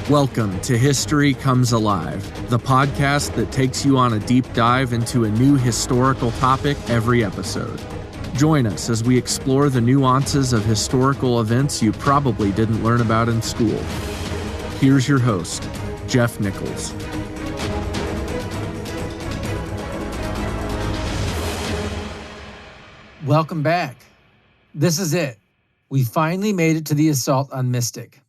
Welcome to History Comes Alive, the podcast that takes you on a deep dive into a new historical topic every episode. Join us as we explore the nuances of historical events you probably didn't learn about in school. Here's your host, Jeff Nichols. Welcome back. This is it. We finally made it to the assault on Mystic,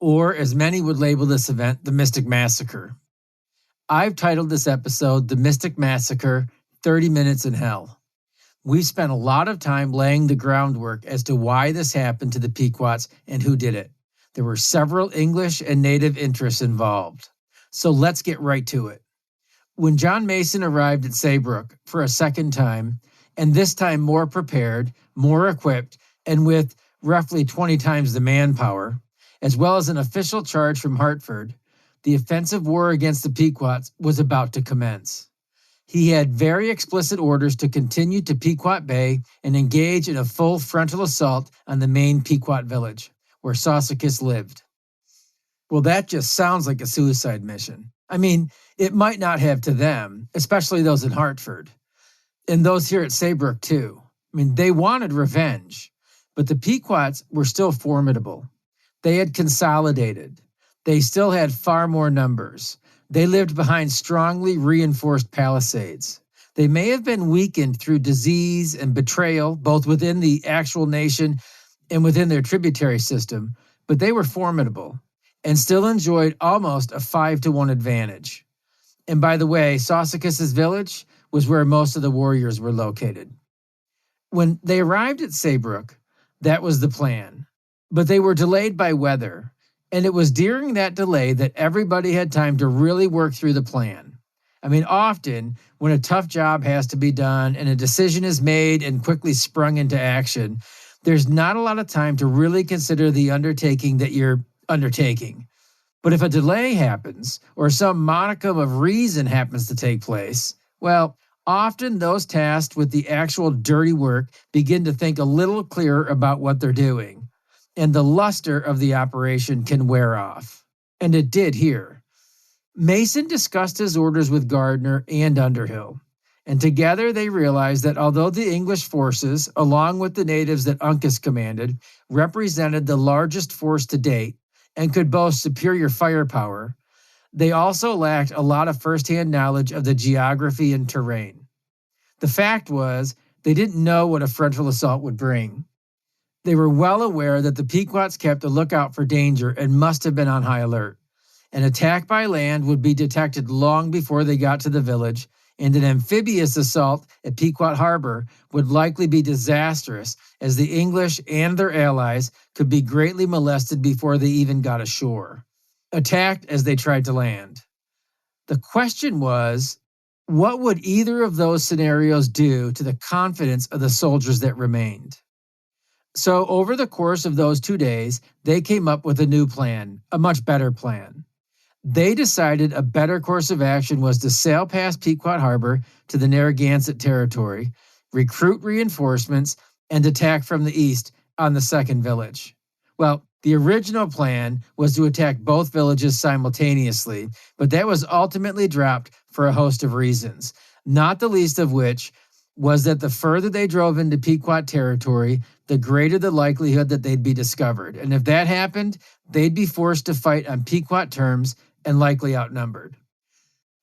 or as many would label this event, the Mystic Massacre. I've titled this episode, The Mystic Massacre, 30 Minutes in Hell. We've spent a lot of time laying the groundwork as to why this happened to the Pequots and who did it. There were several English and native interests involved. So let's get right to it. When John Mason arrived at Saybrook for a second time, and this time more prepared, more equipped, and with roughly 20 times the manpower, as well as an official charge from Hartford, the offensive war against the Pequots was about to commence. He had very explicit orders to continue to Pequot Bay and engage in a full frontal assault on the main Pequot village, where Sausages lived. Well, that just sounds like a suicide mission. I mean, it might not have to them, especially those in Hartford, and those here at Saybrook too. I mean, they wanted revenge, but the Pequots were still formidable. They had consolidated. They still had far more numbers. They lived behind strongly reinforced palisades. They may have been weakened through disease and betrayal, both within the actual nation and within their tributary system, but they were formidable and still enjoyed almost a 5-1 advantage. And by the way, Sausages' village was where most of the warriors were located. When they arrived at Saybrook, that was the plan. But they were delayed by weather, and it was during that delay that everybody had time to really work through the plan. I mean, often, when a tough job has to be done and a decision is made and quickly sprung into action, there's not a lot of time to really consider the undertaking that you're undertaking. But if a delay happens, or some modicum of reason happens to take place, well, often those tasked with the actual dirty work begin to think a little clearer about what they're doing, and the luster of the operation can wear off. And it did here. Mason discussed his orders with Gardner and Underhill, and together they realized that although the English forces, along with the natives that Uncas commanded, represented the largest force to date and could boast superior firepower, they also lacked a lot of firsthand knowledge of the geography and terrain. The fact was, they didn't know what a frontal assault would bring. They were well aware that the Pequots kept a lookout for danger and must have been on high alert. An attack by land would be detected long before they got to the village, and an amphibious assault at Pequot Harbor would likely be disastrous, as the English and their allies could be greatly molested before they even got ashore, attacked as they tried to land. The question was, what would either of those scenarios do to the confidence of the soldiers that remained? So over the course of those 2 days, they came up with a new plan, a much better plan. They decided a better course of action was to sail past Pequot Harbor to the Narragansett territory, recruit reinforcements, and attack from the east on the second village. Well, the original plan was to attack both villages simultaneously, but that was ultimately dropped for a host of reasons, not the least of which was that the further they drove into Pequot territory, the greater the likelihood that they'd be discovered. And if that happened, they'd be forced to fight on Pequot terms and likely outnumbered.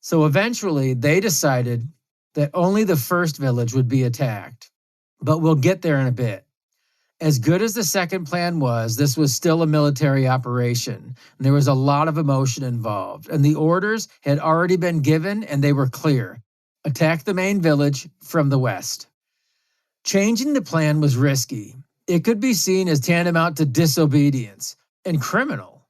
So eventually, they decided that only the first village would be attacked. But we'll get there in a bit. As good as the second plan was, this was still a military operation. And there was a lot of emotion involved. And the orders had already been given, and they were clear. Attack the main village from the west. Changing the plan was risky. It could be seen as tantamount to disobedience and criminal.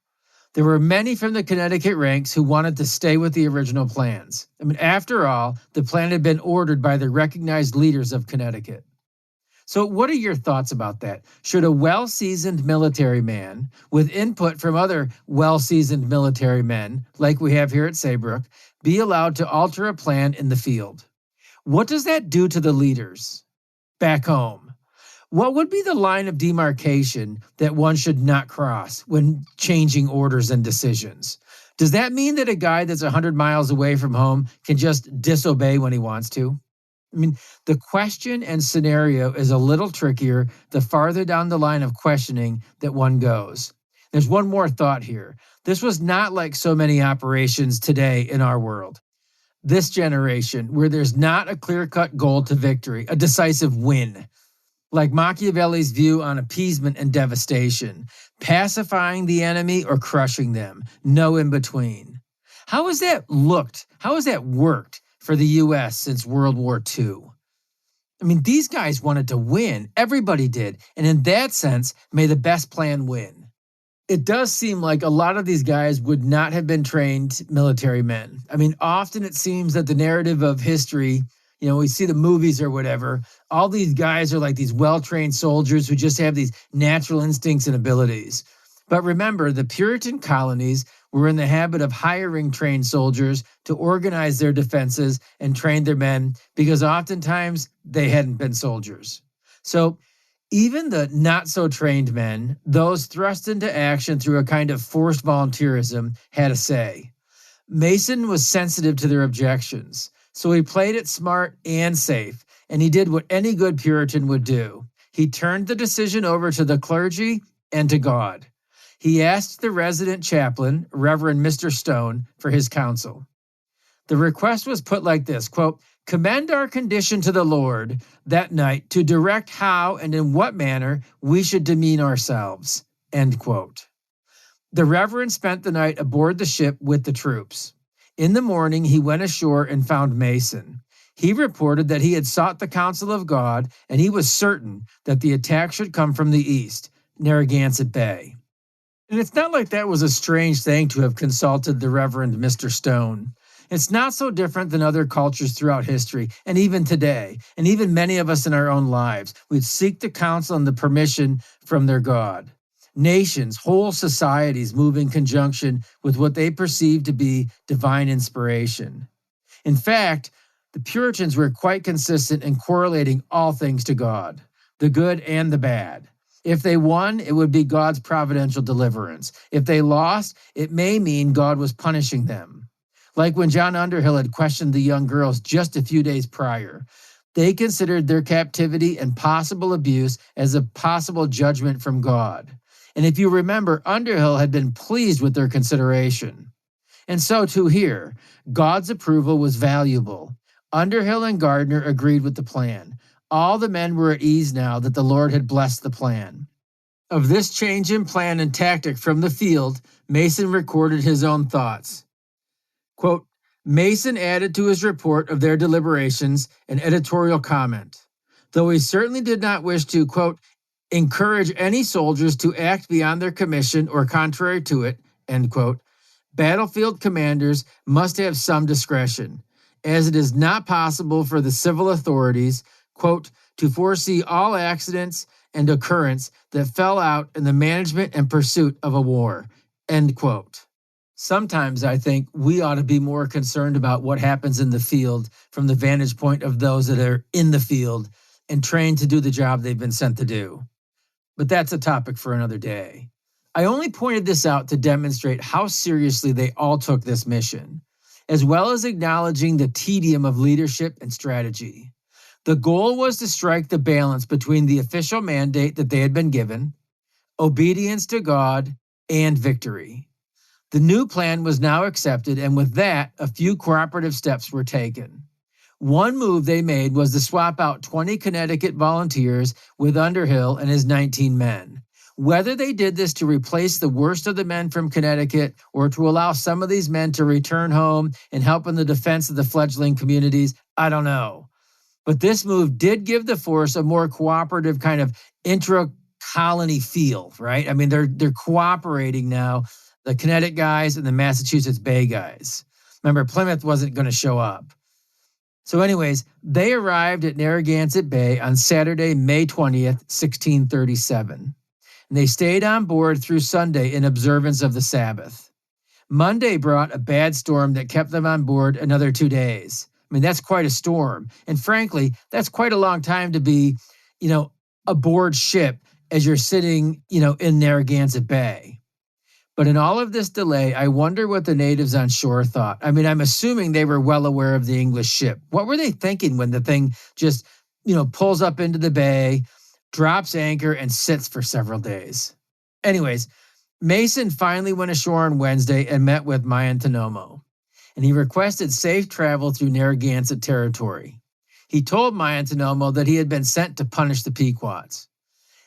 There were many from the Connecticut ranks who wanted to stay with the original plans. I mean, after all, the plan had been ordered by the recognized leaders of Connecticut. So what are your thoughts about that? Should a well-seasoned military man, with input from other well-seasoned military men, like we have here at Saybrook, be allowed to alter a plan in the field? What does that do to the leaders back home? What would be the line of demarcation that one should not cross when changing orders and decisions? Does that mean that a guy that's 100 miles away from home can just disobey when he wants to? I mean, the question and scenario is a little trickier the farther down the line of questioning that one goes. There's one more thought here. This was not like so many operations today in our world. This generation, where there's not a clear-cut goal to victory, a decisive win, like Machiavelli's view on appeasement and devastation, pacifying the enemy or crushing them, no in between. How has that looked? How has that worked for the U.S. since World War II? I mean, these guys wanted to win. Everybody did. And in that sense, may the best plan win. It does seem like a lot of these guys would not have been trained military men. I mean, often it seems that the narrative of history, we see the movies or whatever, all these guys are like these well-trained soldiers who just have these natural instincts and abilities. But remember, the Puritan colonies were in the habit of hiring trained soldiers to organize their defenses and train their men because oftentimes they hadn't been soldiers. So even the not-so-trained men, those thrust into action through a kind of forced volunteerism, had a say. Mason was sensitive to their objections, so he played it smart and safe, and he did what any good Puritan would do. He turned the decision over to the clergy and to God. He asked the resident chaplain, Reverend Mr. Stone, for his counsel. The request was put like this, quote, "Commend our condition to the Lord that night to direct how and in what manner we should demean ourselves," end quote. The Reverend spent the night aboard the ship with the troops. In the morning, he went ashore and found Mason. He reported that he had sought the counsel of God, and he was certain that the attack should come from the east, Narragansett Bay. And it's not like that was a strange thing to have consulted the Reverend Mr. Stone. It's not so different than other cultures throughout history, and even today, and even many of us in our own lives. We'd seek the counsel and the permission from their God. Nations, whole societies move in conjunction with what they perceive to be divine inspiration. In fact, the Puritans were quite consistent in correlating all things to God, the good and the bad. If they won, it would be God's providential deliverance. If they lost, it may mean God was punishing them. Like when John Underhill had questioned the young girls just a few days prior. They considered their captivity and possible abuse as a possible judgment from God. And if you remember, Underhill had been pleased with their consideration. And so too here, God's approval was valuable. Underhill and Gardner agreed with the plan. All the men were at ease now that the Lord had blessed the plan. Of this change in plan and tactic from the field, Mason recorded his own thoughts. Quote, Mason added to his report of their deliberations an editorial comment. Though he certainly did not wish to, quote, encourage any soldiers to act beyond their commission or contrary to it, end quote, battlefield commanders must have some discretion, as it is not possible for the civil authorities, quote, to foresee all accidents and occurrence that fell out in the management and pursuit of a war, end quote. Sometimes I think we ought to be more concerned about what happens in the field from the vantage point of those that are in the field and trained to do the job they've been sent to do. But that's a topic for another day. I only pointed this out to demonstrate how seriously they all took this mission, as well as acknowledging the tedium of leadership and strategy. The goal was to strike the balance between the official mandate that they had been given, obedience to God, and victory. The new plan was now accepted, and with that, a few cooperative steps were taken. One move they made was to swap out 20 Connecticut volunteers with Underhill and his 19 men. Whether they did this to replace the worst of the men from Connecticut or to allow some of these men to return home and help in the defense of the fledgling communities, I don't know. But this move did give the force a more cooperative kind of intra-colony feel, right? I mean, they're cooperating now, the Connecticut guys and the Massachusetts Bay guys. Remember, Plymouth wasn't going to show up. So anyways, they arrived at Narragansett Bay on Saturday, May 20th, 1637. And they stayed on board through Sunday in observance of the Sabbath. Monday brought a bad storm that kept them on board another 2 days. I mean, that's quite a storm. And frankly, that's quite a long time to be, aboard ship as you're sitting, in Narragansett Bay. But in all of this delay, I wonder what the natives on shore thought. I mean, I'm assuming they were well aware of the English ship. What were they thinking when the thing just, pulls up into the bay, drops anchor, and sits for several days? Anyways, Mason finally went ashore on Wednesday and met with Mayantonomo, and he requested safe travel through Narragansett territory. He told Mayantonomo that he had been sent to punish the Pequots.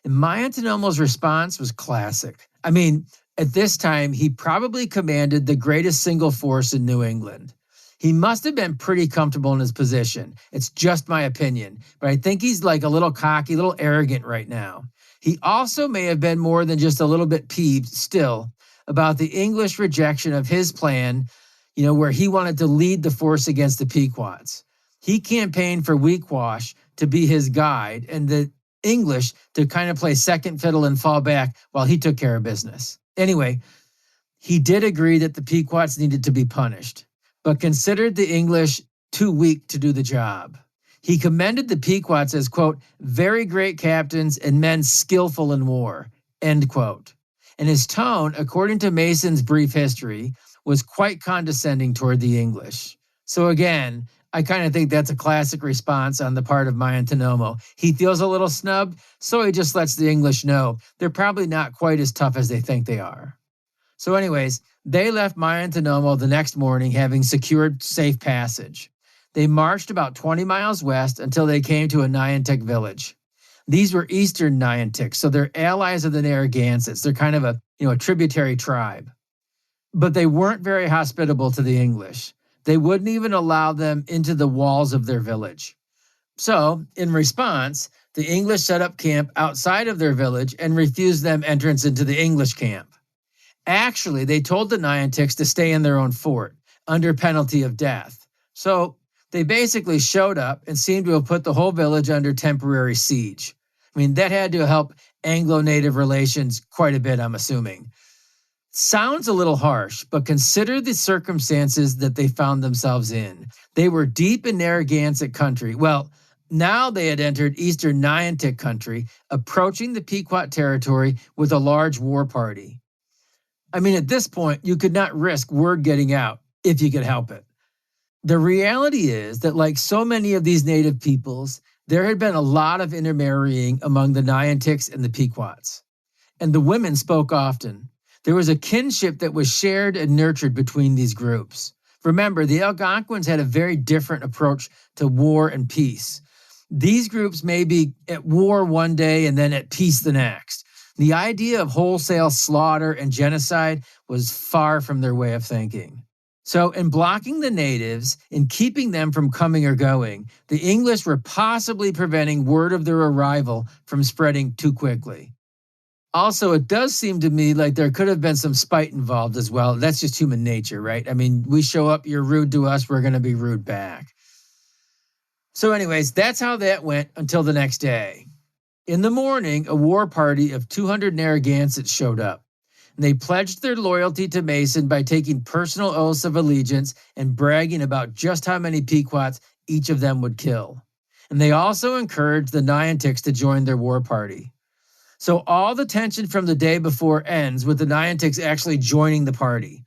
And Mayantonomo's response was classic. I mean, at this time, he probably commanded the greatest single force in New England. He must have been pretty comfortable in his position. It's just my opinion, but I think he's like a little cocky, a little arrogant right now. He also may have been more than just a little bit peeved still about the English rejection of his plan, where he wanted to lead the force against the Pequots. He campaigned for Weekwash to be his guide and the English to kind of play second fiddle and fall back while he took care of business. Anyway, he did agree that the Pequots needed to be punished, but considered the English too weak to do the job. He commended the Pequots as, quote, very great captains and men skillful in war, end quote. And his tone, according to Mason's brief history, was quite condescending toward the English. So again, I kind of think that's a classic response on the part of Mayantonomo. He feels a little snubbed, so he just lets the English know they're probably not quite as tough as they think they are. So anyways, they left Mayantonomo the next morning having secured safe passage. They marched about 20 miles west until they came to a Niantic village. These were eastern Niantics, so they're allies of the Narragansetts. They're kind of a tributary tribe. But they weren't very hospitable to the English. They wouldn't even allow them into the walls of their village. So, in response, the English set up camp outside of their village and refused them entrance into the English camp. Actually, they told the Niantics to stay in their own fort, under penalty of death. So, they basically showed up and seemed to have put the whole village under temporary siege. I mean, that had to help Anglo-Native relations quite a bit, I'm assuming. Sounds a little harsh, but consider the circumstances that they found themselves in. They were deep in Narragansett country. Well, now they had entered eastern Niantic country, approaching the Pequot territory with a large war party. I mean, at this point, you could not risk word getting out if you could help it. The reality is that, like so many of these native peoples, there had been a lot of intermarrying among the Niantics and the Pequots. And the women spoke often. There was a kinship that was shared and nurtured between these groups. Remember, the Algonquins had a very different approach to war and peace. These groups may be at war one day and then at peace the next. The idea of wholesale slaughter and genocide was far from their way of thinking. So in blocking the natives, in keeping them from coming or going, the English were possibly preventing word of their arrival from spreading too quickly. Also, it does seem to me like there could have been some spite involved as well. That's just human nature, right? I mean, we show up, you're rude to us, we're going to be rude back. So anyways, that's how that went until the next day. In the morning, a war party of 200 Narragansetts showed up. And they pledged their loyalty to Mason by taking personal oaths of allegiance and bragging about just how many Pequots each of them would kill. And they also encouraged the Niantics to join their war party. So all the tension from the day before ends with the Niantics actually joining the party.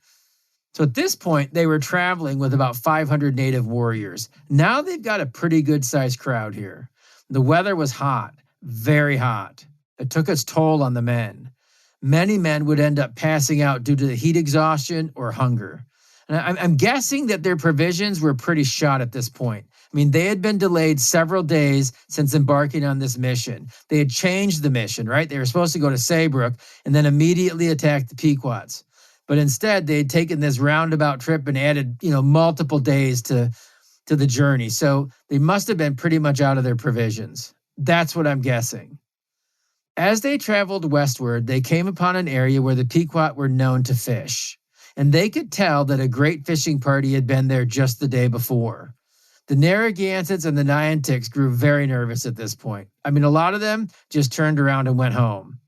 So at this point, they were traveling with about 500 native warriors. Now they've got a pretty good-sized crowd here. The weather was hot, very hot. It took its toll on the men. Many men would end up passing out due to the heat exhaustion or hunger. And I'm guessing that their provisions were pretty shot at this point. I mean, they had been delayed several days since embarking on this mission. They had changed the mission, right? They were supposed to go to Saybrook and then immediately attack the Pequots. But instead, they had taken this roundabout trip and added, multiple days to the journey. So they must have been pretty much out of their provisions. That's what I'm guessing. As they traveled westward, they came upon an area where the Pequot were known to fish. And they could tell that a great fishing party had been there just the day before. The Narragansetts and the Niantics grew very nervous at this point. I mean, a lot of them just turned around and went home,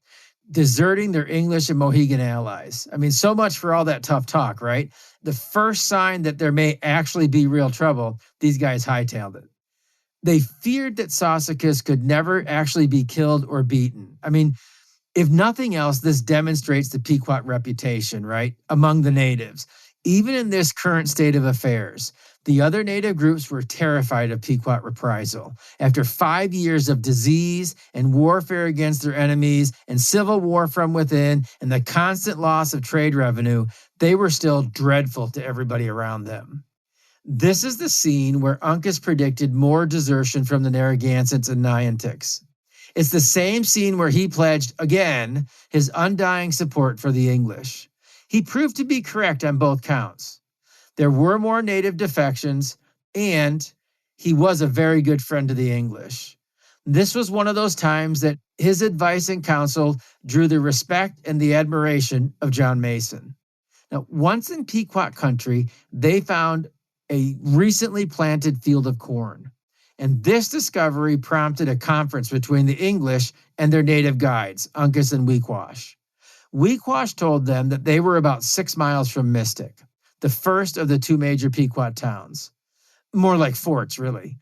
deserting their English and Mohegan allies. I mean, so much for all that tough talk, right? The first sign that there may actually be real trouble, these guys hightailed it. They feared that Saussicus could never actually be killed or beaten. I mean, If nothing else, this demonstrates the Pequot reputation, right, among the natives. Even in this current state of affairs, the other native groups were terrified of Pequot reprisal. After 5 years of disease and warfare against their enemies and civil war from within and the constant loss of trade revenue, they were still dreadful to everybody around them. This is the scene where Uncas predicted more desertion from the Narragansetts and Niantics. It's the same scene where he pledged, again, his undying support for the English. He proved to be correct on both counts. There were more native defections, and he was a very good friend to the English. This was one of those times that his advice and counsel drew the respect and the admiration of John Mason. Now, once in Pequot country, they found a recently planted field of corn. And this discovery prompted a conference between the English and their native guides, Uncas and Wequash. Wequash told them that they were about 6 miles from Mystic, the first of the 2 major Pequot towns. More like forts, really.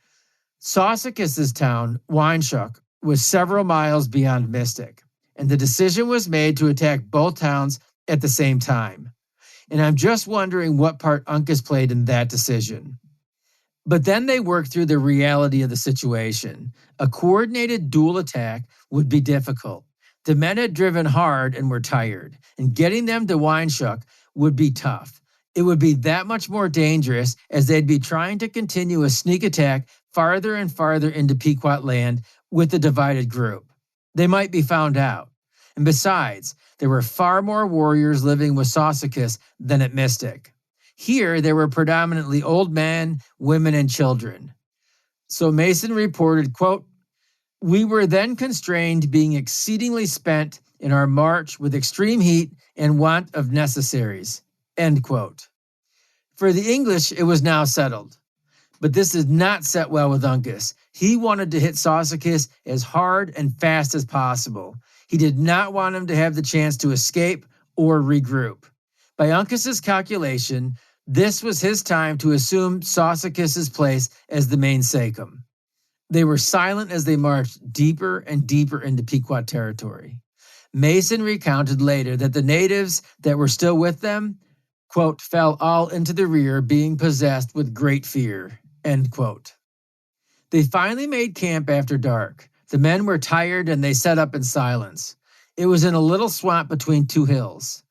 Sausakus's town, Wineshook, was several miles beyond Mystic, and the decision was made to attack both towns at the same time. And I'm just wondering what part Uncas played in that decision. But then they worked through the reality of the situation. A coordinated dual attack would be difficult. The men had driven hard and were tired, and getting them to Wineshook would be tough. It would be that much more dangerous as they'd be trying to continue a sneak attack farther and farther into Pequot land with the divided group. They might be found out. And besides, there were far more warriors living with Sausakus than at Mystic. Here, there were predominantly old men, women, and children. So Mason reported, quote, "We were then constrained, being exceedingly spent in our march with extreme heat and want of necessaries," end quote. For the English, it was now settled. But this did not set well with Uncas. He wanted to hit Sausakus as hard and fast as possible. He did not want him to have the chance to escape or regroup. By Uncas's calculation, this was his time to assume Sausakus's place as the main sachem. They were silent as they marched deeper and deeper into Pequot territory. Mason recounted later that the natives that were still with them, quote, "fell all into the rear, being possessed with great fear," end quote. They finally made camp after dark. The men were tired and they set up in silence. It was in a little swamp between 2 hills.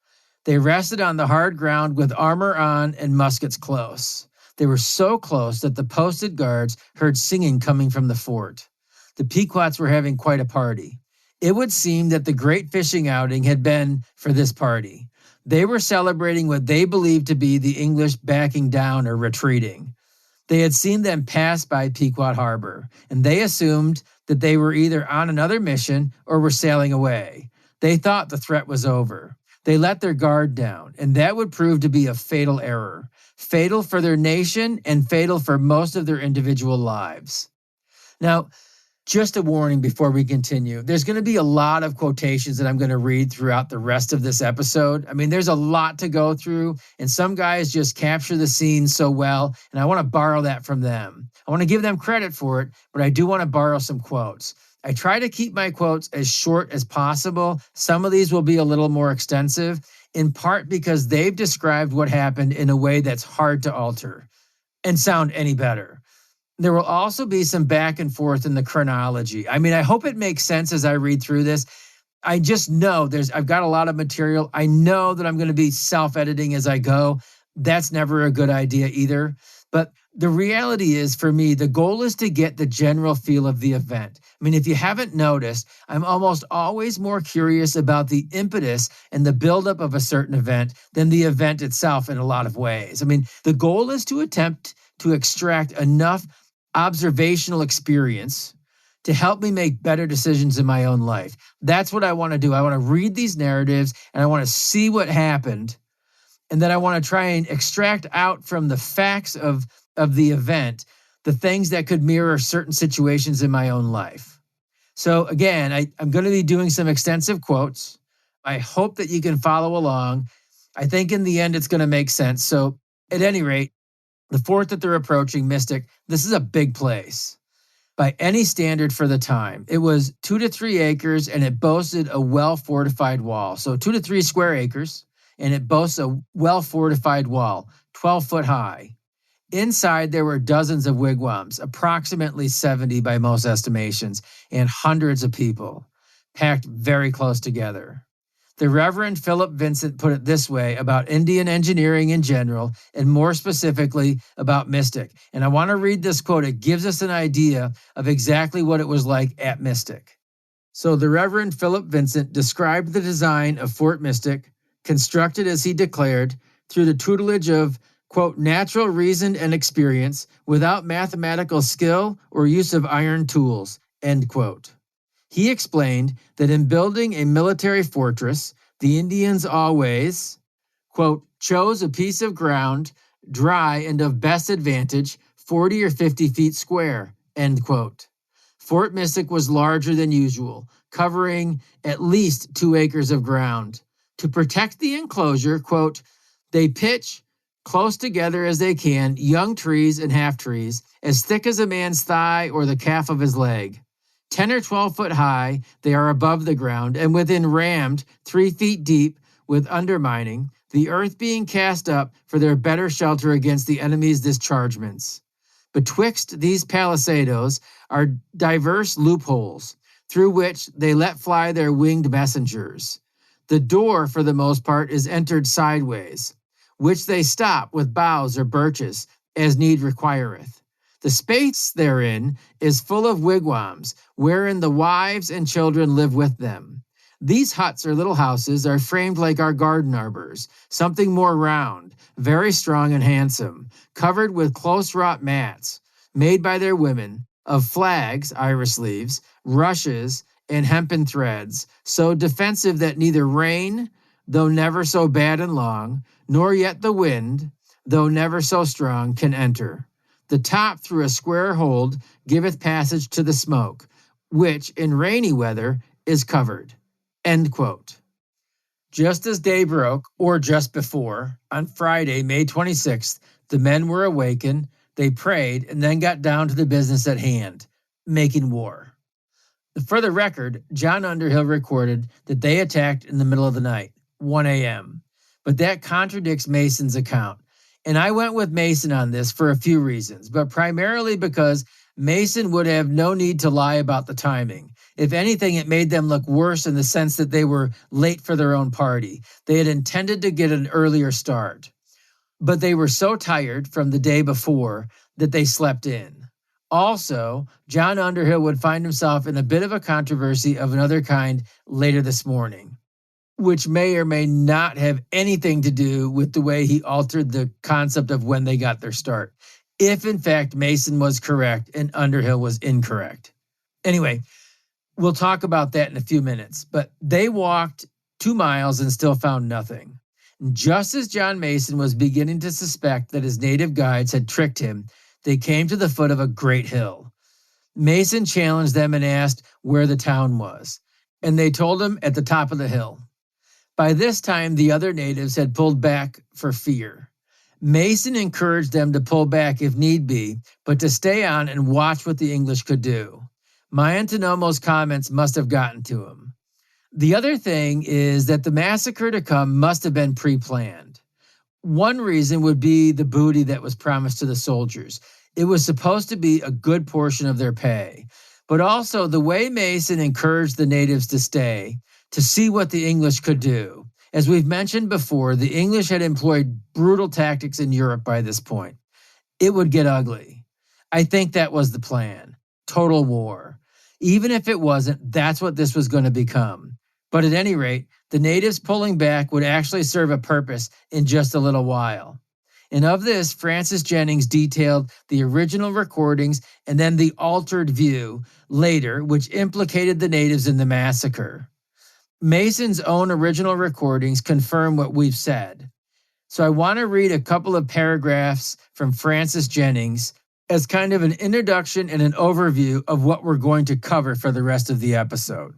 They rested on the hard ground with armor on and muskets close. They were so close that the posted guards heard singing coming from the fort. The Pequots were having quite a party. It would seem that the great fishing outing had been for this party. They were celebrating what they believed to be the English backing down or retreating. They had seen them pass by Pequot Harbor, and they assumed that they were either on another mission or were sailing away. They thought the threat was over. They let their guard down, and that would prove to be a fatal error. Fatal for their nation and fatal for most of their individual lives. Now, just a warning before we continue. There's going to be a lot of quotations that I'm going to read throughout the rest of this episode. I mean, there's a lot to go through, and some guys just capture the scene so well, and I want to borrow that from them. I want to give them credit for it, but I do want to borrow some quotes. I try to keep my quotes as short as possible. Some of these will be a little more extensive, in part because they've described what happened in a way that's hard to alter and sound any better. There will also be some back and forth in the chronology. I mean, I hope it makes sense as I read through this. I just know I've got a lot of material. I know that I'm going to be self-editing as I go. That's never a good idea either. But the reality is, for me, the goal is to get the general feel of the event. I mean, if you haven't noticed, I'm almost always more curious about the impetus and the buildup of a certain event than the event itself in a lot of ways. I mean, the goal is to attempt to extract enough observational experience to help me make better decisions in my own life. That's what I want to do. I want to read these narratives and I want to see what happened. And then I want to try and extract out from the facts of the event the things that could mirror certain situations in my own life. So again, I'm going to be doing some extensive quotes. I hope that you can follow along. I think in the end, it's going to make sense. So at any rate, the fort that they're approaching, Mystic, this is a big place. by any standard for the time. It was 2 to 3 acres and it boasted a well-fortified wall. So 2 to 3 square acres, and it boasts a well-fortified wall, 12 foot high. Inside, there were dozens of wigwams, approximately 70 by most estimations, and hundreds of people, packed very close together. The Reverend Philip Vincent put it this way about Indian engineering in general, and more specifically about Mystic. And I want to read this quote. It gives us an idea of exactly what it was like at Mystic. So the Reverend Philip Vincent described the design of Fort Mystic, constructed, as he declared, through the tutelage of, quote, natural reason and experience without mathematical skill or use of iron tools, end quote. He explained that in building a military fortress, the Indians always, quote, chose a piece of ground, dry and of best advantage, 40 or 50 feet square, end quote. Fort Mystic was larger than usual, covering at least 2 acres of ground. To protect the enclosure, quote, they pitch close together as they can young trees and half-trees, as thick as a man's thigh or the calf of his leg. 10 or 12 foot high, they are above the ground, and within rammed 3 feet deep with undermining, the earth being cast up for their better shelter against the enemy's dischargements. Betwixt these palisadoes are diverse loopholes, through which they let fly their winged messengers. The door, for the most part, is entered sideways, which they stop with boughs or birches, as need requireth. The space therein is full of wigwams, wherein the wives and children live with them. These huts or little houses are framed like our garden arbors, something more round, very strong and handsome, covered with close-wrought mats, made by their women, of flags, iris leaves, rushes, and hempen threads, so defensive that neither rain, though never so bad and long, nor yet the wind, though never so strong, can enter. The top through a square hold giveth passage to the smoke, which in rainy weather is covered. End quote. Just as day broke, or just before, on Friday, May 26th, the men were awakened, they prayed, and then got down to the business at hand, making war. For the record, John Underhill recorded that they attacked in the middle of the night, 1 a.m., but that contradicts Mason's account. And I went with Mason on this for a few reasons, but primarily because Mason would have no need to lie about the timing. If anything, it made them look worse in the sense that they were late for their own party. They had intended to get an earlier start, but they were so tired from the day before that they slept in. Also, John Underhill would find himself in a bit of a controversy of another kind later this morning, which may or may not have anything to do with the way he altered the concept of when they got their start, if in fact Mason was correct and Underhill was incorrect. Anyway, we'll talk about that in a few minutes, but they walked 2 miles and still found nothing. Just as John Mason was beginning to suspect that his native guides had tricked him, they came to the foot of a great hill. Mason challenged them and asked where the town was, and they told him at the top of the hill. By this time, the other natives had pulled back for fear. Mason encouraged them to pull back if need be, but to stay on and watch what the English could do. Mayantonomo's comments must have gotten to him. The other thing is that the massacre to come must have been pre-planned. One reason would be the booty that was promised to the soldiers. It was supposed to be a good portion of their pay, but also the way Mason encouraged the natives to stay, to see what the English could do. As we've mentioned before, the English had employed brutal tactics in Europe by this point. It would get ugly. I think that was the plan. Total war. Even if it wasn't, that's what this was going to become. But at any rate, the natives pulling back would actually serve a purpose in just a little while. And of this, Francis Jennings detailed the original recordings and then the altered view later, which implicated the natives in the massacre. Mason's own original recordings confirm what we've said. So I want to read a couple of paragraphs from Francis Jennings as kind of an introduction and an overview of what we're going to cover for the rest of the episode.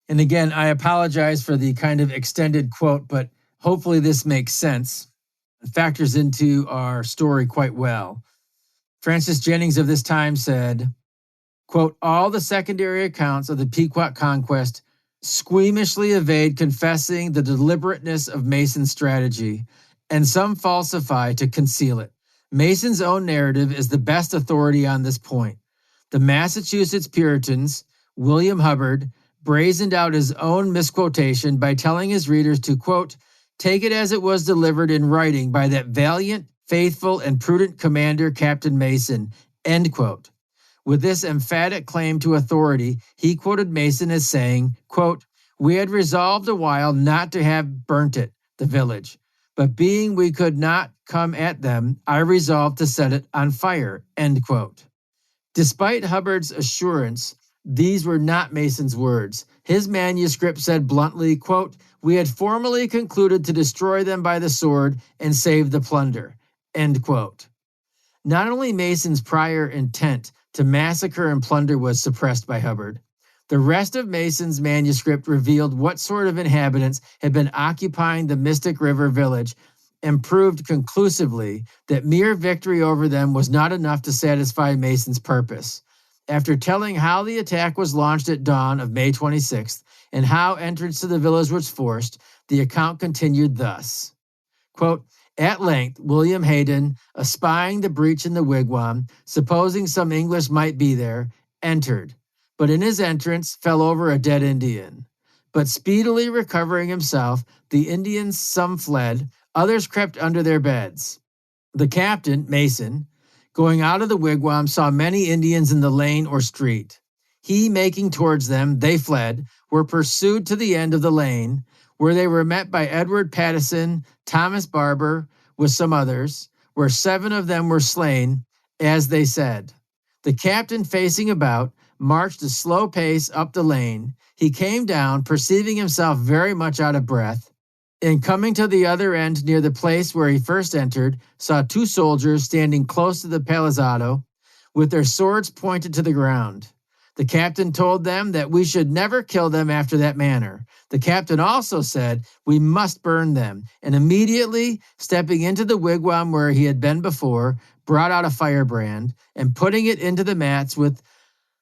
And again, I apologize for the kind of extended quote, but hopefully this makes sense and factors into our story quite well. Francis Jennings of this time said, Quote, all the secondary accounts of the Pequot conquest squeamishly evade confessing the deliberateness of Mason's strategy, and some falsify to conceal it. Mason's own narrative is the best authority on this point. The Massachusetts Puritans, William Hubbard, brazened out his own misquotation by telling his readers to, quote, take it as it was delivered in writing by that valiant, faithful, and prudent commander, Captain Mason, end quote. With this emphatic claim to authority, he quoted Mason as saying, quote, we had resolved a while not to have burnt it, the village, but being we could not come at them, I resolved to set it on fire, end quote. Despite Hubbard's assurance, these were not Mason's words. His manuscript said bluntly, quote, we had formally concluded to destroy them by the sword and save the plunder, end quote. Not only Mason's prior intent to massacre and plunder was suppressed by Hubbard, the rest of Mason's manuscript revealed what sort of inhabitants had been occupying the Mystic River village and proved conclusively that mere victory over them was not enough to satisfy Mason's purpose. After telling how the attack was launched at dawn of May 26th and how entrance to the village was forced, the account continued thus. Quote, at length, William Hayden, espying the breach in the wigwam, supposing some English might be there, entered, but in his entrance fell over a dead Indian. But speedily recovering himself, the Indians some fled, others crept under their beds. The captain, Mason, going out of the wigwam, saw many Indians in the lane or street. He making towards them, they fled, were pursued to the end of the lane, where they were met by Edward Pattison, Thomas Barber, with some others, where 7 of them were slain, as they said. The captain, facing about, marched a slow pace up the lane. He came down, perceiving himself very much out of breath, and coming to the other end near the place where he first entered, saw 2 soldiers standing close to the palizzado, with their swords pointed to the ground. The captain told them that we should never kill them after that manner. The captain also said, we must burn them, and immediately, stepping into the wigwam where he had been before, brought out a firebrand, and putting it into the mats with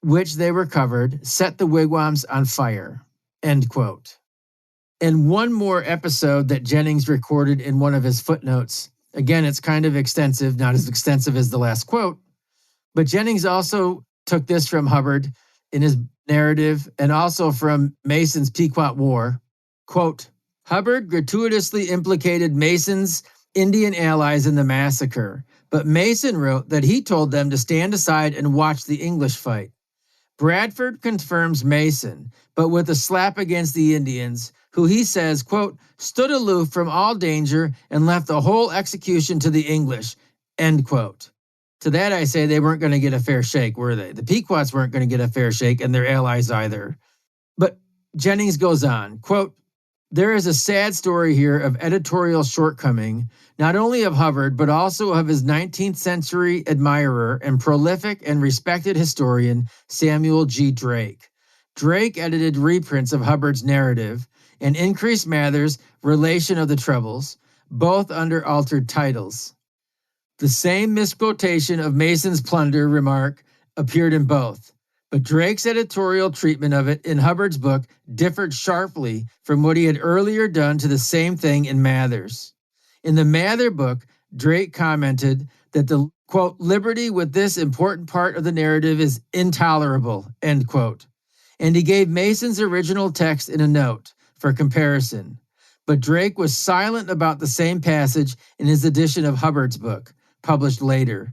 which they were covered, set the wigwams on fire, end quote. And one more episode that Jennings recorded in one of his footnotes. Again, it's kind of extensive, not as extensive as the last quote, but Jennings also took this from Hubbard in his narrative and also from Mason's Pequot War. Quote, Hubbard gratuitously implicated Mason's Indian allies in the massacre, but Mason wrote that he told them to stand aside and watch the English fight. Bradford confirms Mason, but with a slap against the Indians, who he says, quote, stood aloof from all danger and left the whole execution to the English, end quote. To that I say they weren't going to get a fair shake, were they? The Pequots weren't going to get a fair shake, and their allies either. But Jennings goes on, quote, there is a sad story here of editorial shortcoming, not only of Hubbard, but also of his 19th century admirer and prolific and respected historian, Samuel G. Drake. Drake edited reprints of Hubbard's narrative and increased Mather's Relation of the Troubles, both under altered titles. The same misquotation of Mason's plunder remark appeared in both, but Drake's editorial treatment of it in Hubbard's book differed sharply from what he had earlier done to the same thing in Mather's. In the Mather book, Drake commented that the, quote, liberty with this important part of the narrative is intolerable, end quote. And he gave Mason's original text in a note for comparison. But Drake was silent about the same passage in his edition of Hubbard's book, published later.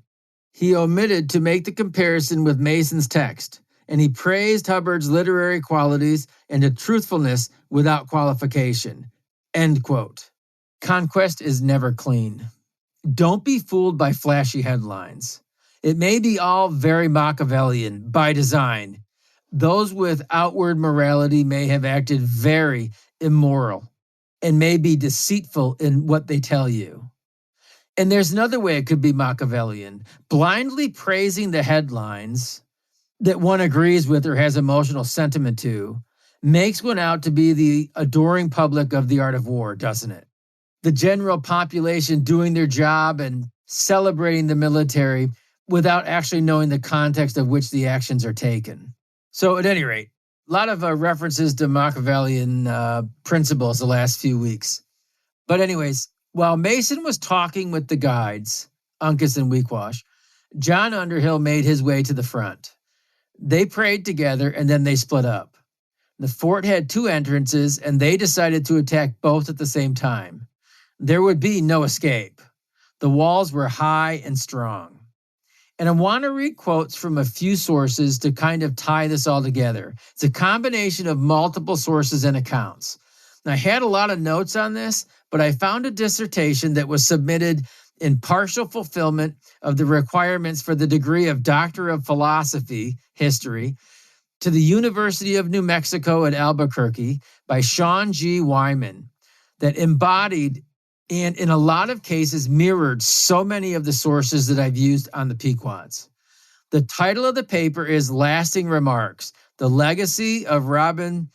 He omitted to make the comparison with Mason's text, and he praised Hubbard's literary qualities and a truthfulness without qualification, end quote. Conquest is never clean. Don't be fooled by flashy headlines. It may be all very Machiavellian by design. Those with outward morality may have acted very immoral and may be deceitful in what they tell you. And there's another way it could be Machiavellian, blindly praising the headlines that one agrees with or has emotional sentiment to makes one out to be the adoring public of the art of war, doesn't it? The general population doing their job and celebrating the military without actually knowing the context of which the actions are taken. So at any rate, a lot of references to Machiavellian principles the last few weeks. But anyways, while Mason was talking with the guides, Uncas and Weequash, John Underhill made his way to the front. They prayed together and then they split up. The fort had 2 entrances and they decided to attack both at the same time. There would be no escape. The walls were high and strong. And I want to read quotes from a few sources to kind of tie this all together. It's a combination of multiple sources and accounts. And I had a lot of notes on this, but I found a dissertation that was submitted in partial fulfillment of the requirements for the degree of Doctor of Philosophy, History, to the University of New Mexico at Albuquerque by Sean G. Wyman that embodied and in a lot of cases mirrored so many of the sources that I've used on the Pequots. The title of the paper is Lasting Remarks, The Legacy of Robin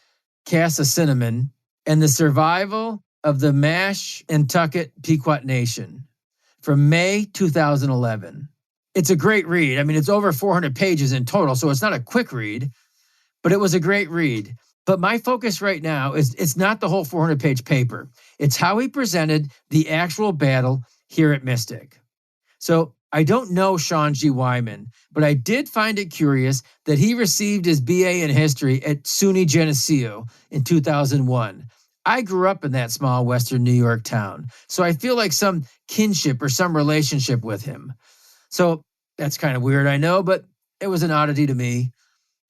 Cassasinnamon and the Survival of the Mashantucket Pequot Nation, from May 2011. It's a great read. I mean, it's over 400 pages in total, so it's not a quick read, but it was a great read. But my focus right now is it's not the whole 400-page paper. It's how he presented the actual battle here at Mystic. So I don't know Sean G. Wyman, but I did find it curious that he received his BA in history at SUNY Geneseo in 2001. I grew up in that small Western New York town, so I feel like some kinship or some relationship with him. So that's kind of weird, I know, but it was an oddity to me.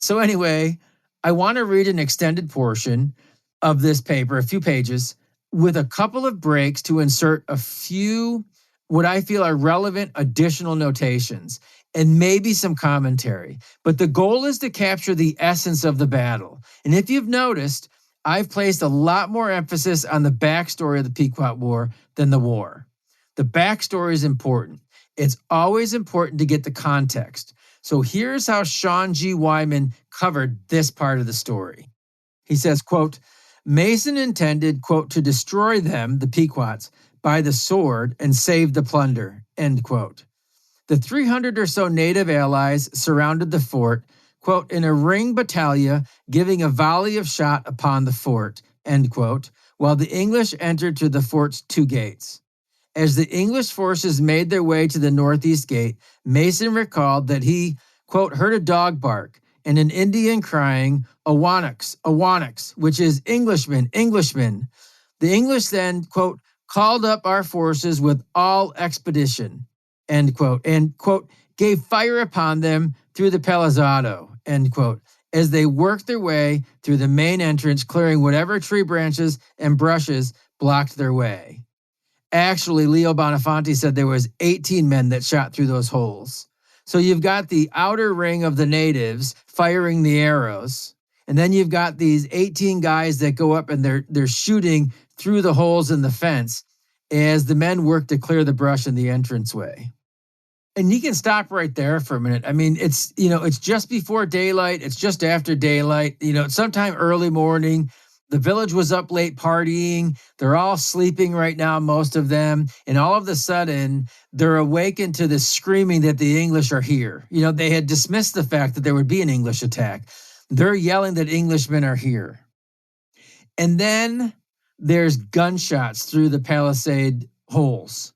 So anyway, I want to read an extended portion of this paper, a few pages, with a couple of breaks to insert a few what I feel are relevant additional notations and maybe some commentary. But the goal is to capture the essence of the battle. And if you've noticed, I've placed a lot more emphasis on the backstory of the Pequot War than the war. The backstory is important. It's always important to get the context. So here's how Sean G. Wyman covered this part of the story. He says, quote, Mason intended, quote, to destroy them, the Pequots, by the sword and save the plunder, end quote. The 300 or so native allies surrounded the fort, quote, in a ring battalion, giving a volley of shot upon the fort, end quote, while the English entered to the fort's 2 gates. As the English forces made their way to the northeast gate, Mason recalled that he, quote, heard a dog bark and an Indian crying, Awanax, Awanax, which is Englishmen, Englishmen. The English then, quote, called up our forces with all expedition, end quote, and, quote, gave fire upon them through the palizado, end quote, as they worked their way through the main entrance, clearing whatever tree branches and brushes blocked their way. Actually, Leo Bonifanti said there was 18 men that shot through those holes. So you've got the outer ring of the natives firing the arrows, and then you've got these 18 guys that go up and they're shooting through the holes in the fence as the men work to clear the brush in the entranceway. And you can stop right there for a minute. I mean, it's just before daylight. It's just after daylight. It's sometime early morning. The village was up late partying. They're all sleeping right now, most of them. And all of a sudden, they're awakened to the screaming that the English are here. They had dismissed the fact that there would be an English attack. They're yelling that Englishmen are here. And then there's gunshots through the palisade holes.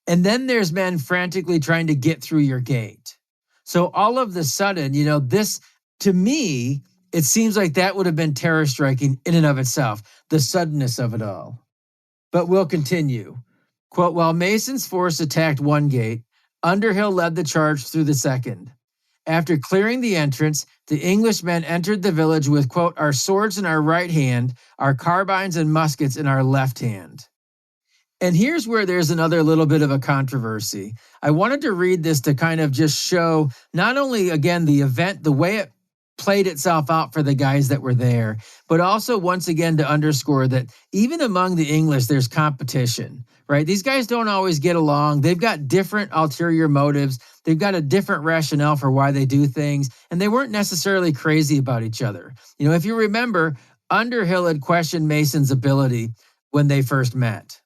And then there's men frantically trying to get through your gate. So all of a sudden, this, to me, it seems like that would have been terror striking in and of itself, the suddenness of it all. But we'll continue. Quote, while Mason's force attacked one gate, Underhill led the charge through the second. After clearing the entrance, the Englishmen entered the village with, quote, our swords in our right hand, our carbines and muskets in our left hand. And here's where there's another little bit of a controversy. I wanted to read this to kind of just show not only, again, the event, the way it played itself out for the guys that were there, but also once again to underscore that even among the English, there's competition, right? These guys don't always get along. They've got different ulterior motives. They've got a different rationale for why they do things, and they weren't necessarily crazy about each other. If you remember, Underhill had questioned Mason's ability when they first met.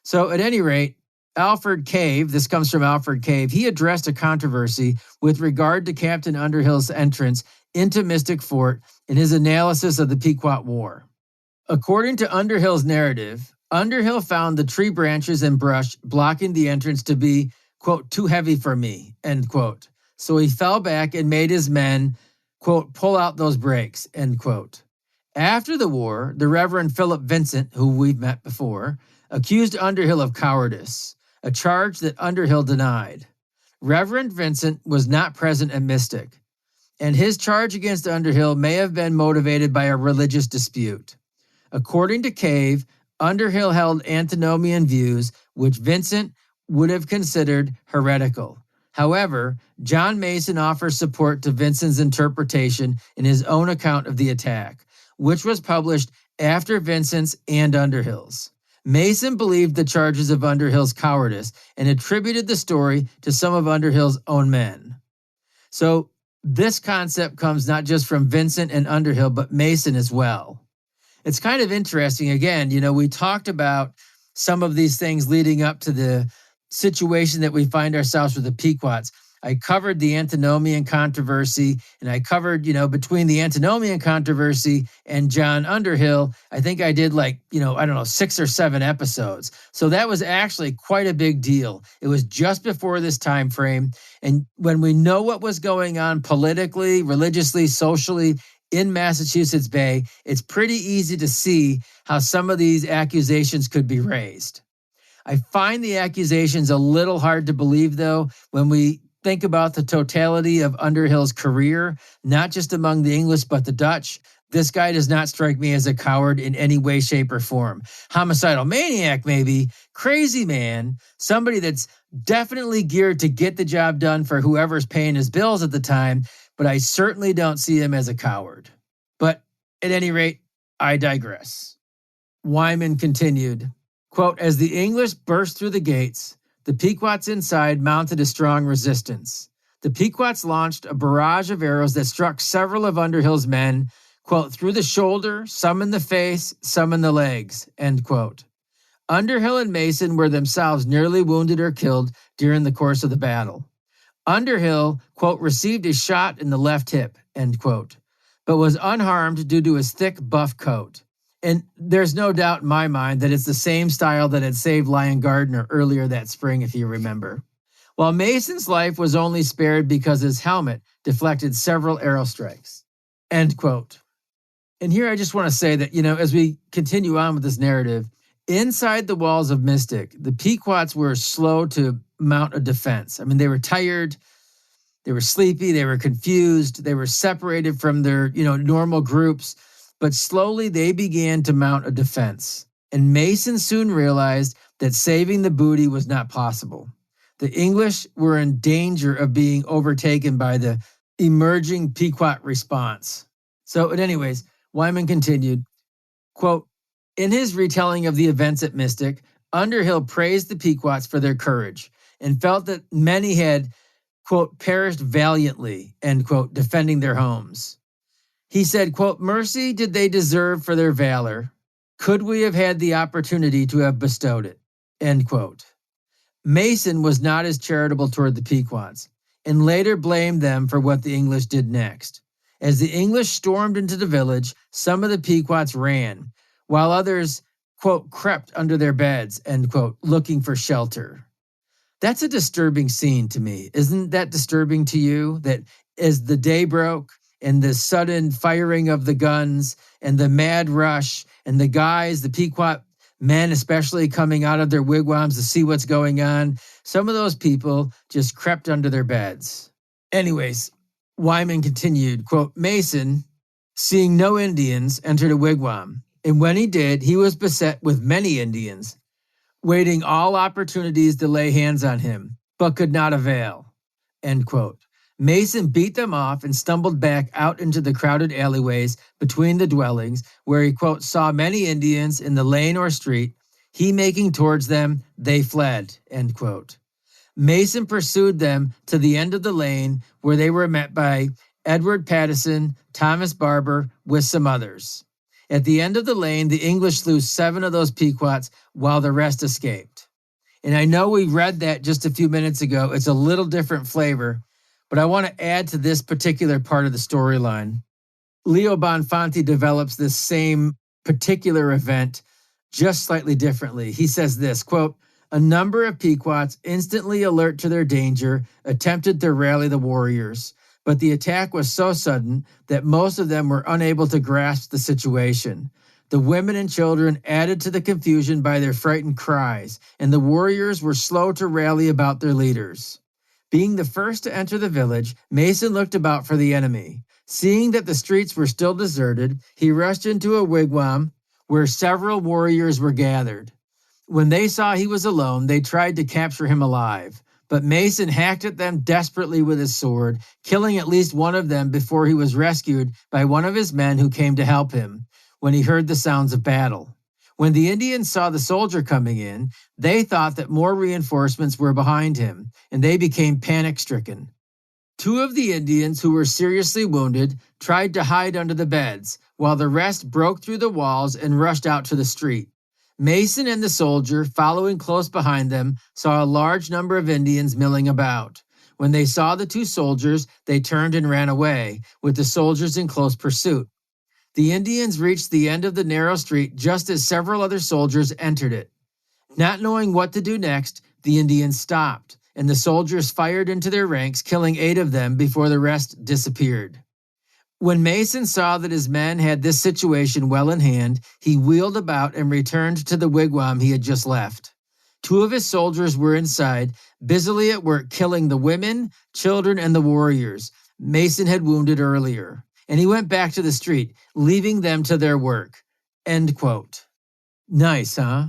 So at any rate, Alfred Cave, this comes from Alfred Cave, he addressed a controversy with regard to Captain Underhill's entrance into Mystic Fort in his analysis of the Pequot War. According to Underhill's narrative, Underhill found the tree branches and brush blocking the entrance to be, quote, too heavy for me, end quote. So he fell back and made his men, quote, pull out those brakes, end quote. After the war, the Reverend Philip Vincent, who we've met before, accused Underhill of cowardice, a charge that Underhill denied. Reverend Vincent was not present at Mystic, and his charge against Underhill may have been motivated by a religious dispute. According to Cave, Underhill held antinomian views, which Vincent would have considered heretical. However, John Mason offers support to Vincent's interpretation in his own account of the attack, which was published after Vincent's and Underhill's. Mason believed the charges of Underhill's cowardice and attributed the story to some of Underhill's own men. So this concept comes not just from Vincent and Underhill, but Mason as well. It's kind of interesting. Again, we talked about some of these things leading up to the situation that we find ourselves with the Pequots. I covered the antinomian controversy, and I covered, between the antinomian controversy and John Underhill, I think I did 6 or 7 episodes. So that was actually quite a big deal. It was just before this time frame. And when we know what was going on politically, religiously, socially in Massachusetts Bay, it's pretty easy to see how some of these accusations could be raised. I find the accusations a little hard to believe, though, when we think about the totality of Underhill's career, not just among the English, but the Dutch. This guy does not strike me as a coward in any way, shape, or form. Homicidal maniac, maybe. Crazy man. Somebody that's definitely geared to get the job done for whoever's paying his bills at the time, but I certainly don't see him as a coward. But at any rate, I digress. Wyman continued, quote, as the English burst through the gates, the Pequots inside mounted a strong resistance. The Pequots launched a barrage of arrows that struck several of Underhill's men, quote, through the shoulder, some in the face, some in the legs, end quote. Underhill and Mason were themselves nearly wounded or killed during the course of the battle. Underhill, quote, received a shot in the left hip, end quote, but was unharmed due to his thick buff coat. And there's no doubt in my mind that it's the same style that had saved Lion Gardner earlier that spring, if you remember. While Mason's life was only spared because his helmet deflected several arrow strikes, end quote. And here I just want to say that, as we continue on with this narrative, inside the walls of Mystic, the Pequots were slow to mount a defense. I mean, they were tired, they were sleepy, they were confused, they were separated from their, normal groups, but slowly they began to mount a defense. And Mason soon realized that saving the booty was not possible. The English were in danger of being overtaken by the emerging Pequot response. So, anyways, Wyman continued, quote, in his retelling of the events at Mystic, Underhill praised the Pequots for their courage and felt that many had, quote, perished valiantly, end quote, defending their homes. He said, quote, mercy did they deserve for their valor. Could we have had the opportunity to have bestowed it, end quote. Mason was not as charitable toward the Pequots and later blamed them for what the English did next. As the English stormed into the village, some of the Pequots ran, while others, quote, crept under their beds, end quote, looking for shelter. That's a disturbing scene to me. Isn't that disturbing to you? That as the day broke and the sudden firing of the guns and the mad rush and the guys, the Pequot men especially coming out of their wigwams to see what's going on, some of those people just crept under their beds. Anyways, Wyman continued, quote, Mason, seeing no Indians, entered a wigwam. And when he did, he was beset with many Indians, waiting all opportunities to lay hands on him, but could not avail, end quote. Mason beat them off and stumbled back out into the crowded alleyways between the dwellings, where he, quote, saw many Indians in the lane or street. He making towards them, they fled, end quote. Mason pursued them to the end of the lane, where they were met by Edward Pattison, Thomas Barber, with some others. At the end of the lane, the English slew 7 of those Pequots, while the rest escaped. And I know we read that just a few minutes ago. It's a little different flavor, but I want to add to this particular part of the storyline. Leo Bonfanti develops this same particular event just slightly differently. He says this, quote, "A number of Pequots, instantly alert to their danger, attempted to rally the warriors, but the attack was so sudden that most of them were unable to grasp the situation. The women and children added to the confusion by their frightened cries, and the warriors were slow to rally about their leaders. Being the first to enter the village, Mason looked about for the enemy. Seeing that the streets were still deserted, he rushed into a wigwam where several warriors were gathered. When they saw he was alone, they tried to capture him alive. But Mason hacked at them desperately with his sword, killing at least one of them before he was rescued by one of his men who came to help him when he heard the sounds of battle. When the Indians saw the soldier coming in, they thought that more reinforcements were behind him, and they became panic-stricken. Two of the Indians who were seriously wounded tried to hide under the beds, while the rest broke through the walls and rushed out to the street. Mason and the soldier, following close behind them, saw a large number of Indians milling about. When they saw the two soldiers, they turned and ran away, with the soldiers in close pursuit. The Indians reached the end of the narrow street just as several other soldiers entered it. Not knowing what to do next, the Indians stopped, and the soldiers fired into their ranks, killing 8 of them before the rest disappeared. When Mason saw that his men had this situation well in hand, he wheeled about and returned to the wigwam he had just left. 2 of his soldiers were inside, busily at work killing the women, children, and the warriors Mason had wounded earlier. And he went back to the street, leaving them to their work. End quote. Nice, huh?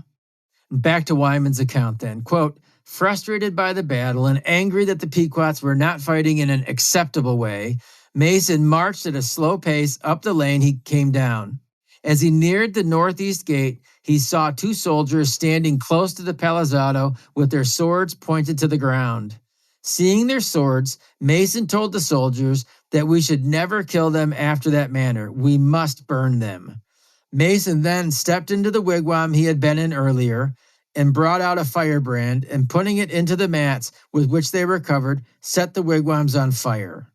Back to Wyman's account then. Quote, "Frustrated by the battle and angry that the Pequots were not fighting in an acceptable way, Mason marched at a slow pace up the lane he came down. As he neared the northeast gate, he saw 2 soldiers standing close to the palizzado with their swords pointed to the ground. Seeing their swords, Mason told the soldiers that we should never kill them after that manner. We must burn them. Mason then stepped into the wigwam he had been in earlier and brought out a firebrand and putting it into the mats with which they were covered, set the wigwams on fire.